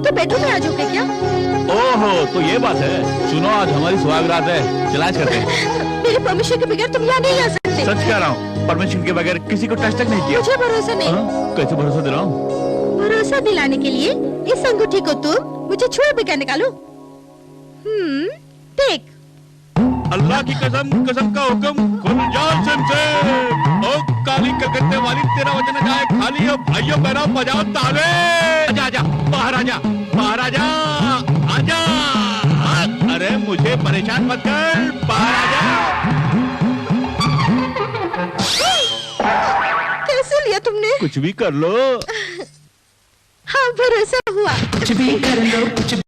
तो बेडरूम में आ जाओगे क्या? ओहो, तो ये बात है। सुनो, आज हमारी सुहागरात है, चलाश करते हैं। मेरे परमिशन के बगैर तुम यहाँ नहीं आ सकते। सच कह रहा हूँ, परमिशन के बगैर किसी को टच तक नहीं किया। मुझे भरोसा नहीं। कैसे भरोसा दिलाऊं? भरोसा दिलाने के लिए इस अंगूठी को तुम मुझे छुए बगैर निकालो। टेक। अल्लाह की कसम, कसम का हुक्म, खुल जा शमशेर। ओ काली कलकत्ते वाली, तेरा वचन जाए खाली। हो भाइयों बहनों, बजाओ ताले। आजा आजा, बाहर आजा, बाहर आजा, आजा। अरे मुझे परेशान मत कर, बाहर आजा। कैसे लिया तुमने? कुछ भी कर लो। हाँ, भरोसा हुआ। कुछ भी कर लो, कुछ